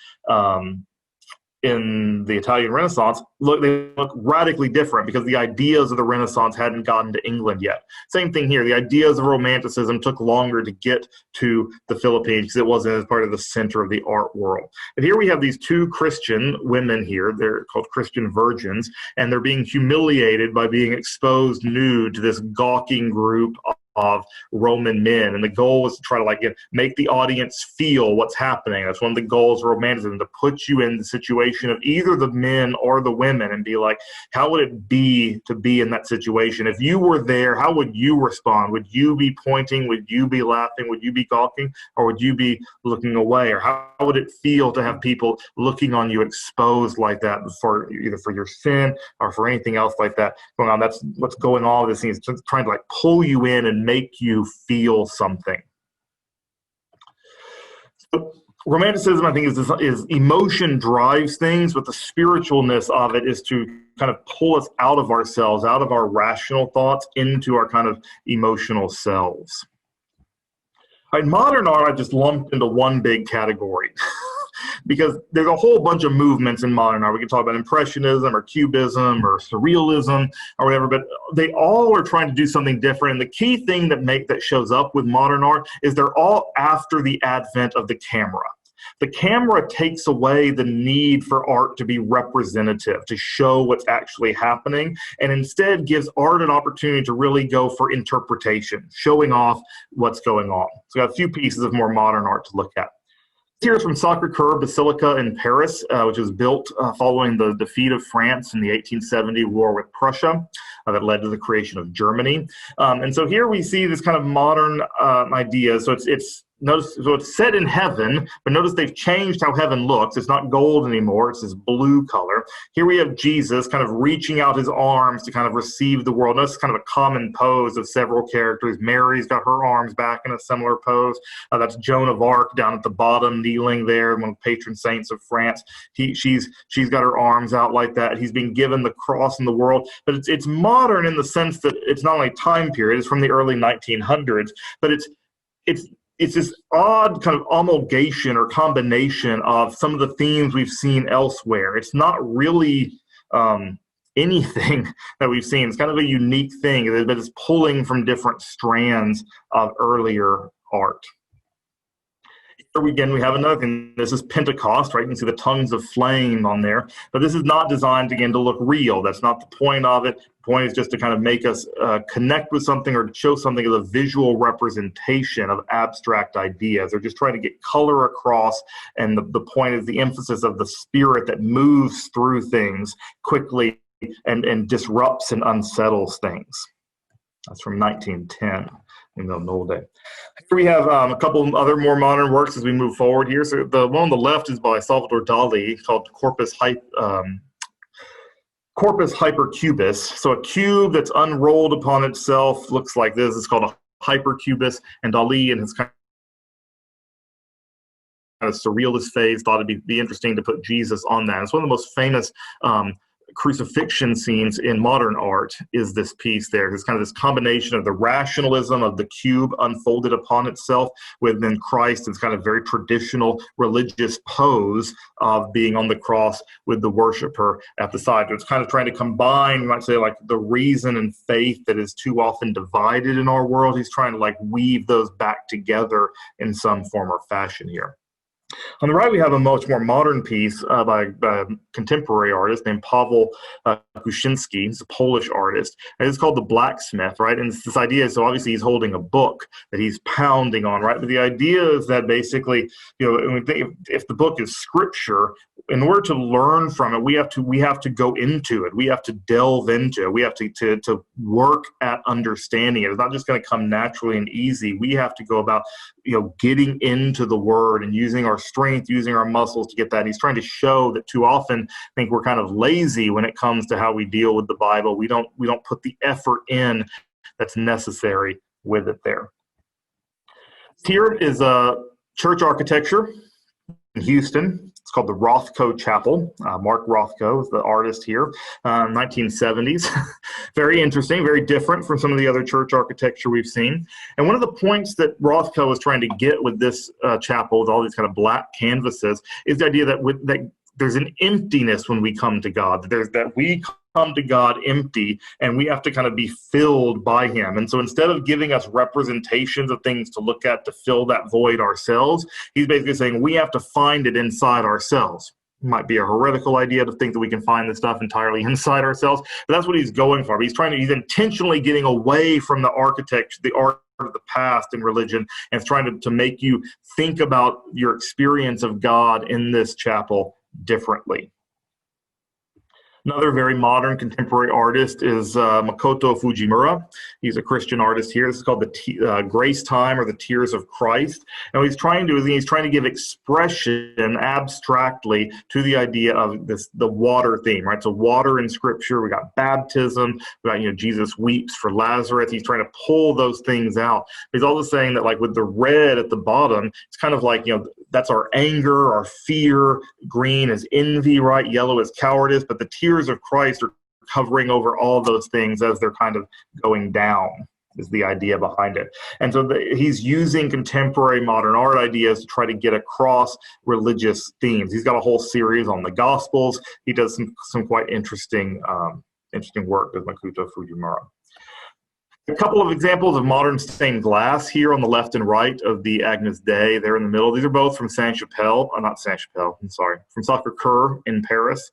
the Italian Renaissance, they look radically different because the ideas of the Renaissance hadn't gotten to England yet. Same thing here. The ideas of Romanticism took longer to get to the Philippines because it wasn't as part of the center of the art world. And here we have these two Christian women here. They're called Christian virgins, and they're being humiliated by being exposed nude to this gawking group of Roman men. And the goal was to try to make the audience feel what's happening. That's one of the goals of Romanticism, to put you in the situation of either the men or the women and be like, how would it be to be in that situation? If you were there, how would you respond? Would you be pointing? Would you be laughing? Would you be gawking? Or would you be looking away? Or how would it feel to have people looking on you exposed like that for either for your sin or for anything else like that going on? That's what's going on with this thing. It's just trying to pull you in and make you feel something. So Romanticism, I think, is emotion drives things, but the spiritualness of it is to kind of pull us out of ourselves, out of our rational thoughts, into our kind of emotional selves. All right, modern art I just lumped into one big category. Because there's a whole bunch of movements in modern art. We can talk about Impressionism or Cubism or Surrealism or whatever, but they all are trying to do something different. And the key thing that shows up with modern art is they're all after the advent of the camera. The camera takes away the need for art to be representative, to show what's actually happening, and instead gives art an opportunity to really go for interpretation, showing off what's going on. So we got a few pieces of more modern art to look at. Here is from Sacré-Cœur Basilica in Paris, which was built following the defeat of France in the 1870 war with Prussia that led to the creation of Germany. And so here we see this kind of modern idea. So it's set in heaven, but notice they've changed how heaven looks. It's not gold anymore. It's this blue color. Here we have Jesus kind of reaching out his arms to kind of receive the world. Notice kind of a common pose of several characters. Mary's got her arms back in a similar pose. That's Joan of Arc down at the bottom, kneeling there, one of the patron saints of France. She's got her arms out like that. He's being given the cross in the world. But it's modern in the sense that it's not only time period, it's from the early 1900s, but it's this odd kind of amalgamation or combination of some of the themes we've seen elsewhere. It's not really anything that we've seen. It's kind of a unique thing, but it's pulling from different strands of earlier art. Here again, we have another thing. This is Pentecost, right? You can see the tongues of flame on there. But this is not designed, again, to look real. That's not the point of it. The point is just to kind of make us connect with something or to show something as a visual representation of abstract ideas. They're just trying to get color across, and the point is the emphasis of the spirit that moves through things quickly and disrupts and unsettles things. That's from 1910. In the old day. Here we have a couple other more modern works as we move forward here. So the one on the left is by Salvador Dali called Corpus Hypercubus. So a cube that's unrolled upon itself looks like this. It's called a hypercubus, and Dali in his kind of surrealist phase thought it'd be interesting to put Jesus on that. It's one of the most famous crucifixion scenes in modern art is this piece there. It's kind of this combination of the rationalism of the cube unfolded upon itself with then Christ, it's kind of very traditional religious pose of being on the cross with the worshiper at the side. It's kind of trying to combine, we might say, like the reason and faith that is too often divided in our world. He's trying to weave those back together in some form or fashion here. On the right, we have a much more modern piece by a contemporary artist named Paweł Kuczynski. He's a Polish artist, and it's called The Blacksmith, right? And it's this idea, so obviously he's holding a book that he's pounding on, right? But the idea is that basically, if the book is scripture, in order to learn from it, we have to go into it. We have to delve into it. We have to work at understanding it. It's not just going to come naturally and easy. We have to go about, getting into the word and using our strength, using our muscles to get that. And he's trying to show that too often I think we're kind of lazy when it comes to how we deal with the Bible. We don't put the effort in that's necessary with it there. Here is a church architecture in Houston. It's called the Rothko Chapel. Mark Rothko is the artist here, 1970s. Very interesting, very different from some of the other church architecture we've seen. And one of the points that Rothko is trying to get with this chapel, with all these kind of black canvases, is the idea that there's an emptiness when we come to God. That we come to God empty, and we have to kind of be filled by him. And so instead of giving us representations of things to look at to fill that void ourselves, he's basically saying we have to find it inside ourselves. It might be a heretical idea to think that we can find this stuff entirely inside ourselves, but that's what he's going for. He's intentionally getting away from the architecture, the art of the past in religion, and trying to make you think about your experience of God in this chapel differently. Another very modern contemporary artist is Makoto Fujimura. He's a Christian artist here. This is called the Grace Time, or the Tears of Christ. And what he's trying to do is he's trying to give expression abstractly to the idea of the water theme, right? So water in Scripture, we got baptism, we got, Jesus weeps for Lazarus. He's trying to pull those things out. He's also saying that, like, with the red at the bottom, it's kind of like, that's our anger, our fear. Green is envy, right? Yellow is cowardice. But the tears of Christ are covering over all those things as they're kind of going down, is the idea behind it. And so he's using contemporary modern art ideas to try to get across religious themes. He's got a whole series on the Gospels. He does some quite interesting work with Makoto Fujimura. A couple of examples of modern stained glass here on the left and right of the Agnus Dei there in the middle. These are both from from Sacré-Cœur in Paris,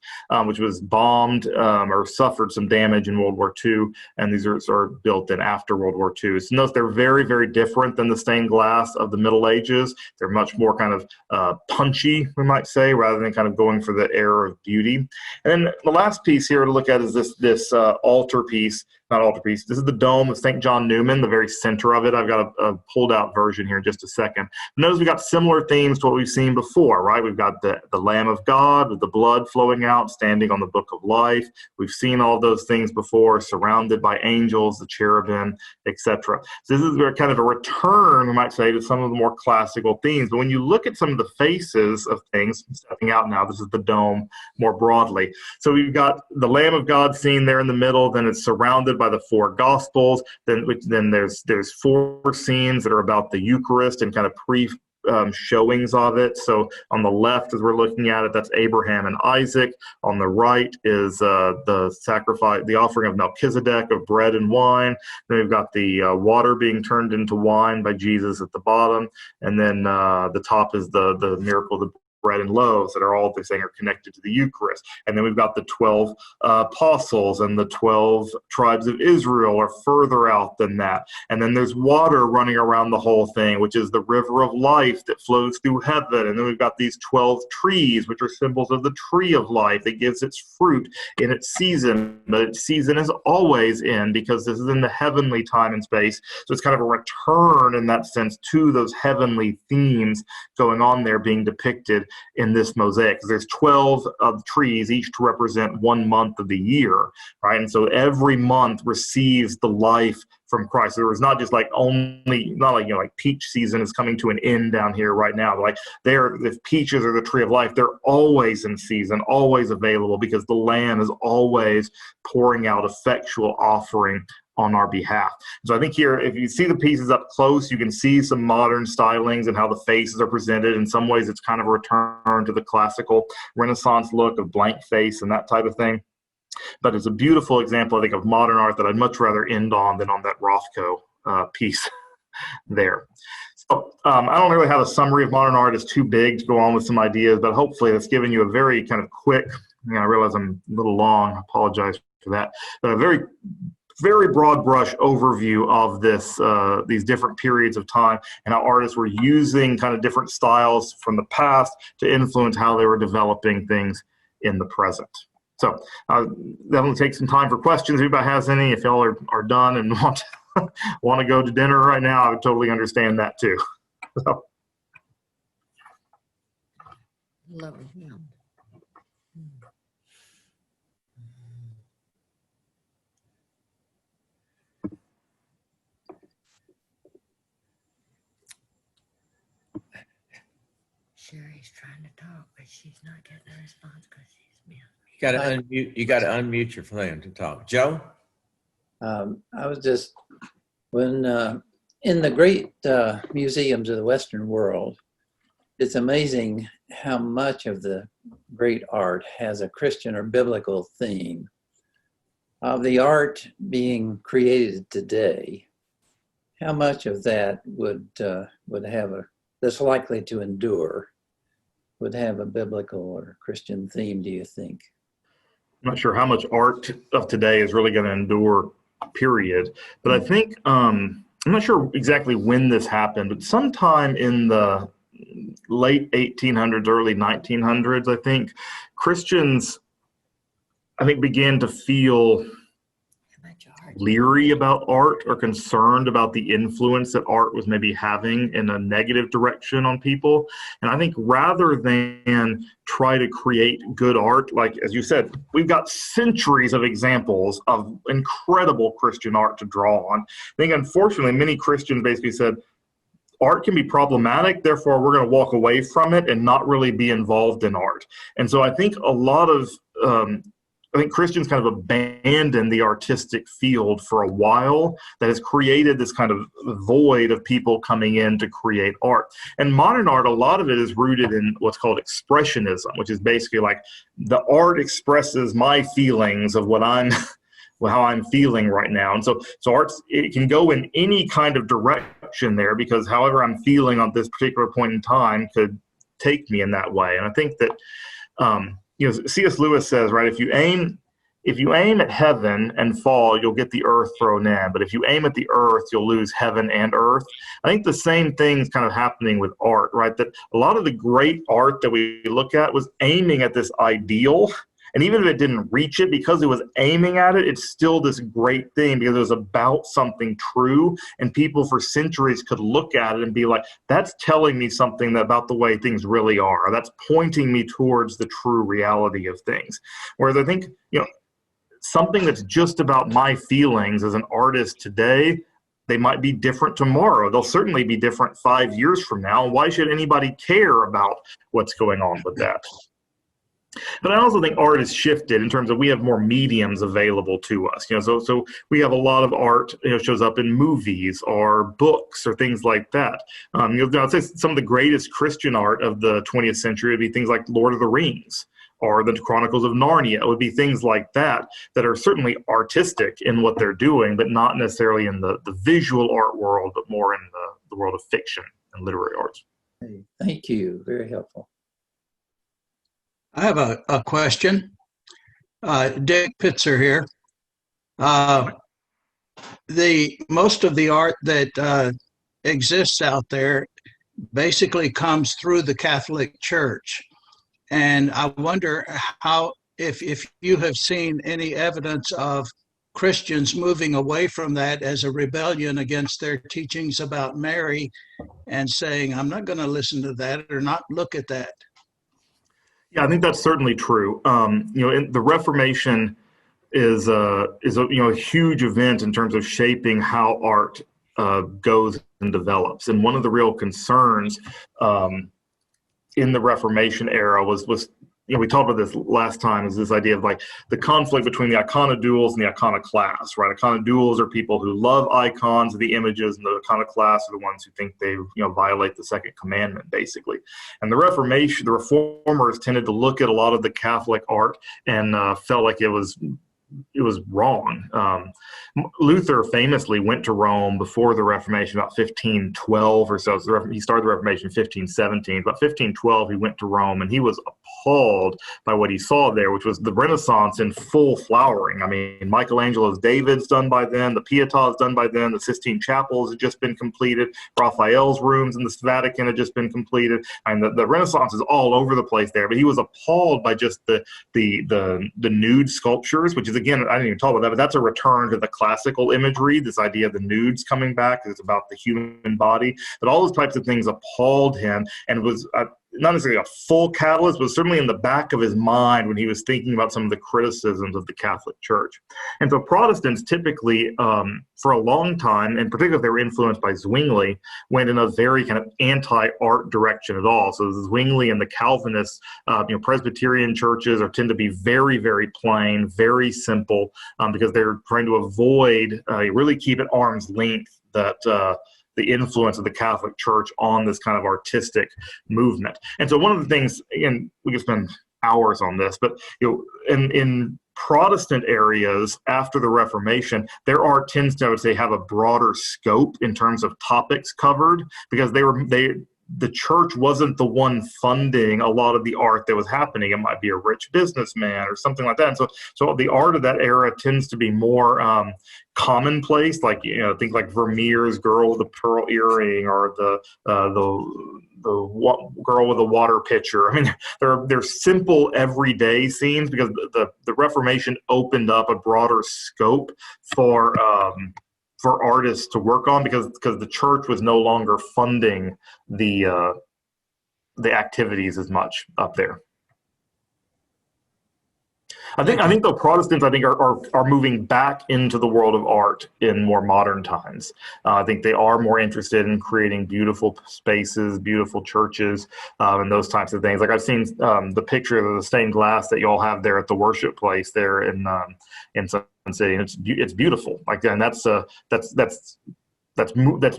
which was bombed or suffered some damage in World War II, and these are built in after World War II. So notice they're very, very different than the stained glass of the Middle Ages. They're much more kind of punchy, we might say, rather than kind of going for the air of beauty. And then the last piece here to look at is this altarpiece. Not altarpiece. This is the dome of St. John Newman, the very center of it. I've got a pulled out version here in just a second. Notice we've got similar themes to what we've seen before, right? We've got the Lamb of God with the blood flowing out, standing on the book of life. We've seen all those things before, surrounded by angels, the cherubim, etc. So this is kind of a return, we might say, to some of the more classical themes. But when you look at some of the faces of things, stepping out now, this is the dome more broadly. So we've got the Lamb of God seen there in the middle, then it's surrounded by the four Gospels. Then there's four scenes that are about the Eucharist and kind of showings of it. So on the left, as we're looking at it, that's Abraham and Isaac. On the right is the sacrifice, the offering of Melchizedek of bread and wine. Then we've got the water being turned into wine by Jesus at the bottom, and then the top is the miracle of the bread and loaves that are all they're saying are connected to the Eucharist. And then we've got the 12 apostles, and the 12 tribes of Israel are further out than that. And then there's water running around the whole thing, which is the river of life that flows through heaven. And then we've got these 12 trees, which are symbols of the tree of life that gives its fruit in its season. But its season is always in, because this is in the heavenly time and space. So it's kind of a return in that sense to those heavenly themes going on there, being depicted in this mosaic. There's 12 of trees, each to represent 1 month of the year, right? And so every month receives the life from Christ. So there was not just like like peach season is coming to an end down here right now. But like if peaches are the tree of life, they're always in season, always available, because the Lamb is always pouring out effectual offering on our behalf. So I think here, if you see the pieces up close, you can see some modern stylings and how the faces are presented. In some ways, it's kind of a return to the classical Renaissance look of blank face and that type of thing. But it's a beautiful example, I think, of modern art that I'd much rather end on than on that Rothko piece there. So I don't really have a summary of modern art. It's too big to go on with some ideas, but hopefully that's given you a very kind of quick, I realize I'm a little long, I apologize for that, but a very broad brush overview of these different periods of time and how artists were using kind of different styles from the past to influence how they were developing things in the present. So that'll take some time for questions. If anybody has any, if y'all are done and want to go to dinner right now, I would totally understand that too. So. Lovely. Yeah. Sherry's trying to talk, but she's not getting a response because she's mute. You got to unmute your phone to talk. Joe? I was just, when in the great museums of the Western world, it's amazing how much of the great art has a Christian or biblical theme. Of the art being created today, how much of that would have that's likely to endure, would have a biblical or Christian theme, do you think? I'm not sure how much art of today is really going to endure, period. But I think, I'm not sure exactly when this happened, but sometime in the late 1800s, early 1900s, I think, Christians, began to feel leery about art or concerned about the influence that art was maybe having in a negative direction on people. And I think rather than try to create good art, like as you said, we've got centuries of examples of incredible Christian art to draw on. I think unfortunately many Christians basically said, art can be problematic, therefore we're going to walk away from it and not really be involved in art. And so I think a lot of Christians kind of abandoned the artistic field for a while that has created this kind of void of people coming in to create art. And modern art, a lot of it is rooted in what's called expressionism, which is basically like the art expresses my feelings of what I'm how I'm feeling right now. And so arts, it can go in any kind of direction there because however I'm feeling on this particular point in time could take me in that way. And I think that C.S. Lewis says, right, if you aim at heaven and fall, you'll get the earth thrown in. But if you aim at the earth, you'll lose heaven and earth. I think the same thing's kind of happening with art, right? That a lot of the great art that we look at was aiming at this ideal. And even if it didn't reach it, because it was aiming at it, it's still this great thing because it was about something true. And people for centuries could look at it and be like, that's telling me something about the way things really are. Or that's pointing me towards the true reality of things. Whereas I think, something that's just about my feelings as an artist today, they might be different tomorrow. They'll certainly be different 5 years from now. Why should anybody care about what's going on with that? But I also think art has shifted in terms of we have more mediums available to us. So we have a lot of art shows up in movies or books or things like that. I'd say some of the greatest Christian art of the 20th century would be things like Lord of the Rings or the Chronicles of Narnia. It would be things like that are certainly artistic in what they're doing, but not necessarily in the visual art world, but more in the world of fiction and literary arts. Thank you. Very helpful. I have a question. Dick Pitzer here. Most of the art that exists out there basically comes through the Catholic Church. And I wonder if you have seen any evidence of Christians moving away from that as a rebellion against their teachings about Mary and saying, I'm not going to listen to that or not look at that. Yeah, I think that's certainly true. The Reformation is a huge event in terms of shaping how art goes and develops. And one of the real concerns in the Reformation era was we talked about this last time, is this idea of like the conflict between the iconodules and the iconoclasts, right? Iconodules are people who love icons of the images, and the iconoclasts are the ones who think they violate the second commandment, basically. And the reformers tended to look at a lot of the Catholic art and felt like it was wrong. Luther famously went to Rome before the Reformation, about 1512 or so. He started the Reformation in 1517. About 1512, he went to Rome, and he was appalled by what he saw there, which was the Renaissance in full flowering. I mean, Michelangelo's David's done by then, the Pietà is done by then, the Sistine Chapels had just been completed, Raphael's rooms in the Vatican had just been completed, and the Renaissance is all over the place there. But he was appalled by just the nude sculptures, which is, again, I didn't even talk about that, but that's a return to the classical imagery, this idea of the nudes coming back, it's about the human body. But all those types of things appalled him, and was not necessarily a full catalyst, but certainly in the back of his mind when he was thinking about some of the criticisms of the Catholic Church. And so Protestants typically, for a long time, and particularly if they were influenced by Zwingli, went in a very kind of anti-art direction at all. So Zwingli and the Calvinists, Presbyterian churches tend to be very, very plain, very simple, because they're trying to avoid, really keep at arm's length that the influence of the Catholic Church on this kind of artistic movement. And so one of the things, and we could spend hours on this, but in Protestant areas after the Reformation, their art tends to, I would say, have a broader scope in terms of topics covered, because the church wasn't the one funding a lot of the art that was happening. It might be a rich businessman or something like that. And so the art of that era tends to be more commonplace, like, think like Vermeer's Girl with the Pearl Earring, or the girl with the water pitcher. I mean, they're simple everyday scenes, because the Reformation opened up a broader scope for artists to work on, because the church was no longer funding the activities as much up there. I think the Protestants, are moving back into the world of art in more modern times. I think they are more interested in creating beautiful spaces, beautiful churches, and those types of things. Like I've seen the picture of the stained glass that you all have there at the worship place there in Sun City, and it's beautiful. Like, and that's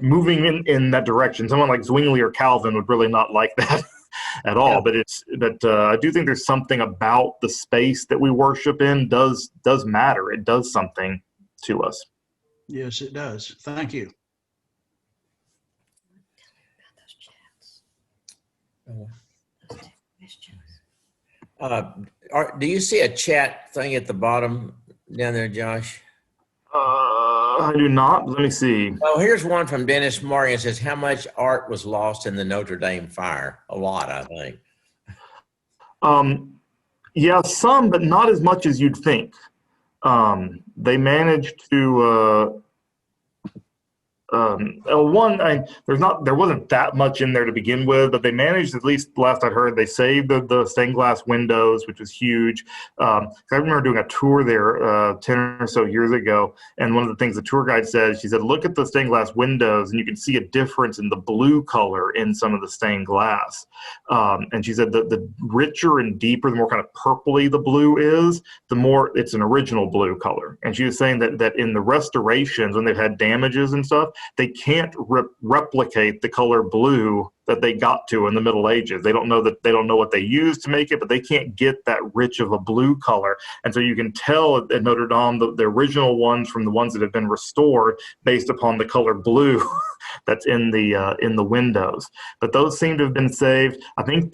moving in that direction. Someone like Zwingli or Calvin would really not like that at all. Yeah. But I do think there's something about the space that we worship in does matter. It does something to us. Yes, it does. Thank you. Do you see a chat thing at the bottom down there, Josh? I do not. Let me see. Well, here's one from Dennis Morgan. It says, how much art was lost in the Notre Dame fire? A lot, I think. Yeah, some, but not as much as you'd think. They managed to there wasn't that much in there to begin with, but they managed, at least last I heard, they saved the stained glass windows, which was huge. I remember doing a tour there 10 or so years ago, and one of the things the tour guide said, she said, look at the stained glass windows, and you can see a difference in the blue color in some of the stained glass. And she said the richer and deeper, the more kind of purpley the blue is, the more it's an original blue color. And she was saying that in the restorations, when they've had damages and stuff, they can't replicate the color blue that they got to in the Middle Ages. They don't know what they used to make it, but they can't get that rich of a blue color. And so you can tell at Notre Dame the original ones from the ones that have been restored based upon the color blue that's in the windows. But those seem to have been saved. I think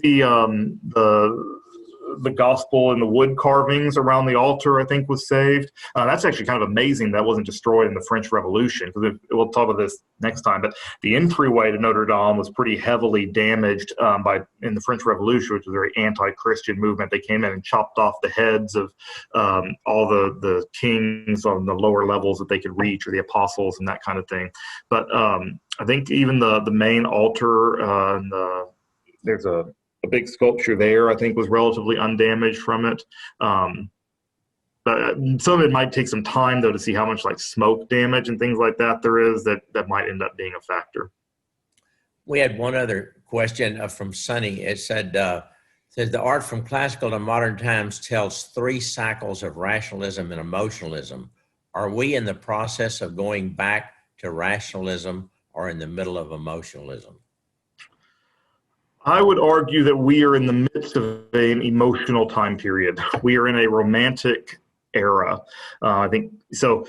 the gospel and the wood carvings around the altar, I think, was saved. That's actually kind of amazing that wasn't destroyed in the French Revolution, because we'll talk about this next time. But the entryway to Notre Dame was pretty heavily damaged in the French Revolution, which was a very anti-Christian movement. They came in and chopped off the heads of all the kings on the lower levels that they could reach, or the apostles and that kind of thing. But I think even the main altar, there's a big sculpture there, I think, was relatively undamaged from it. But some of it might take some time, though, to see how much like smoke damage and things like that there is that might end up being a factor. We had one other question from Sonny. It said, the art from classical to modern times tells 3 cycles of rationalism and emotionalism. Are we in the process of going back to rationalism, or in the middle of emotionalism? I would argue that we are in the midst of an emotional time period. We are in a romantic era. I think so.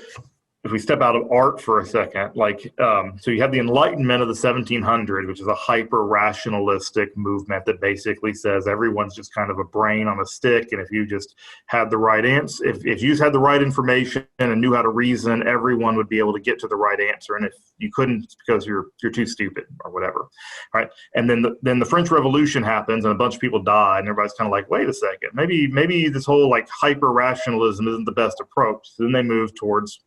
If we step out of art for a second, so you have the Enlightenment of the 1700s, which is a hyper-rationalistic movement that basically says everyone's just kind of a brain on a stick, and if you just had the right answer, if you just had the right information and knew how to reason, everyone would be able to get to the right answer. And if you couldn't, it's because you're too stupid or whatever, right? And then the French Revolution happens, and a bunch of people die, and everybody's kind of like, wait a second, maybe this whole like hyper-rationalism isn't the best approach. So then they move towards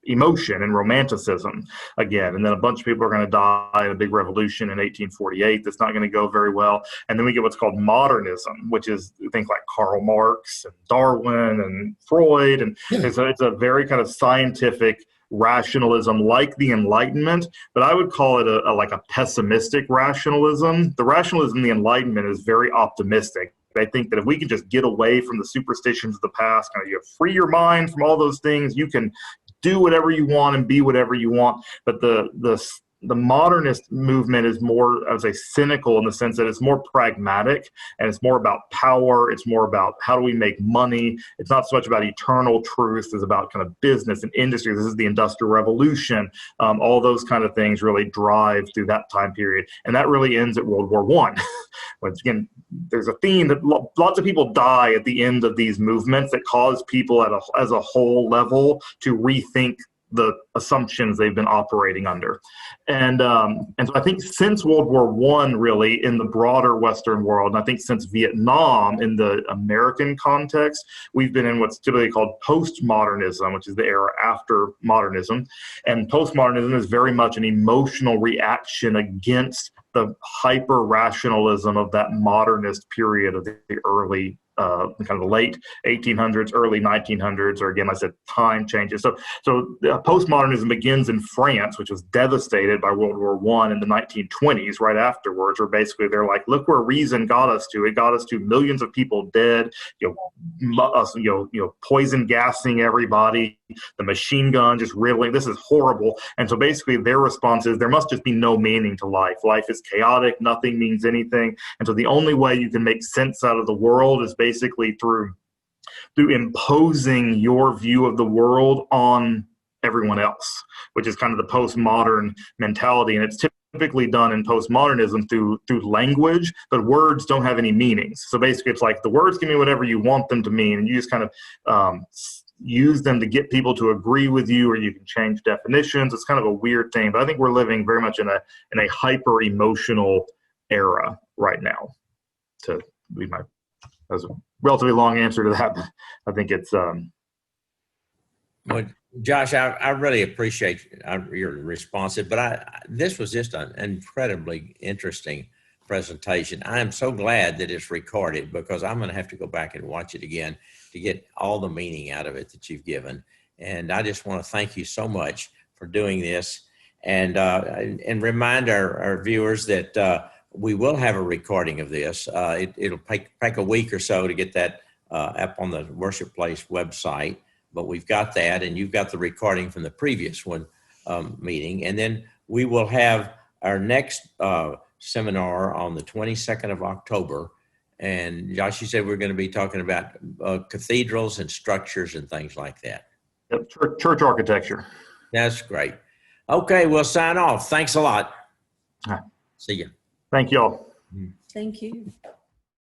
emotion and romanticism again. And then a bunch of people are going to die in a big revolution in 1848 that's not going to go very well. And then we get what's called modernism, which is things like Karl Marx and Darwin and Freud. And it's a very kind of scientific rationalism like the Enlightenment, but I would call it like a pessimistic rationalism. The rationalism in the Enlightenment is very optimistic. I think that if we can just get away from the superstitions of the past, kind of you free your mind from all those things, you can do whatever you want and be whatever you want. But the modernist movement is more, I would say, cynical in the sense that it's more pragmatic and it's more about power. It's more about how do we make money. It's not so much about eternal truth. It's about kind of business and industry. This is the Industrial Revolution. All those kind of things really drive through that time period. And that really ends at World War I. Once again, there's a theme that lots of people die at the end of these movements that cause people as a whole level to rethink the assumptions they've been operating under. And so I think since World War I, really, in the broader Western world, and I think since Vietnam in the American context, we've been in what's typically called postmodernism, which is the era after modernism. And postmodernism is very much an emotional reaction against the hyper-rationalism of that modernist period of the early kind of the late 1800s, early 1900s, or again, like I said, time changes. So postmodernism begins in France, which was devastated by World War I in the 1920s, right afterwards, where basically they're like, look where reason got us to. It got us to millions of people dead, poison gassing everybody, the machine gun just riddling. This is horrible. And so basically their response is there must just be no meaning to life. Life is chaotic. Nothing means anything. And so the only way you can make sense out of the world is basically through imposing your view of the world on everyone else, which is kind of the postmodern mentality. And it's typically done in postmodernism through language, but words don't have any meanings. So basically it's like the words can mean whatever you want them to mean, and you just kind of use them to get people to agree with you, or you can change definitions. It's kind of a weird thing, but I think we're living very much in a hyper emotional era right now. To be that was a relatively long answer to that, but I think it's Well, Josh, I really appreciate your response, but this was just an incredibly interesting presentation. I am so glad that it's recorded, because I'm going to have to go back and watch it again to get all the meaning out of it that you've given. And I just want to thank you so much for doing this, and remind our viewers that we will have a recording of this. It'll take a week or so to get that up on the Worship Place website, but we've got that, and you've got the recording from the previous one meeting. And then we will have our next seminar on the 22nd of October. And Josh, you said we're going to be talking about cathedrals and structures and things like that. Yep, church architecture. That's great. Okay, we'll sign off. Thanks a lot. All right. See you. Thank you all. Thank you.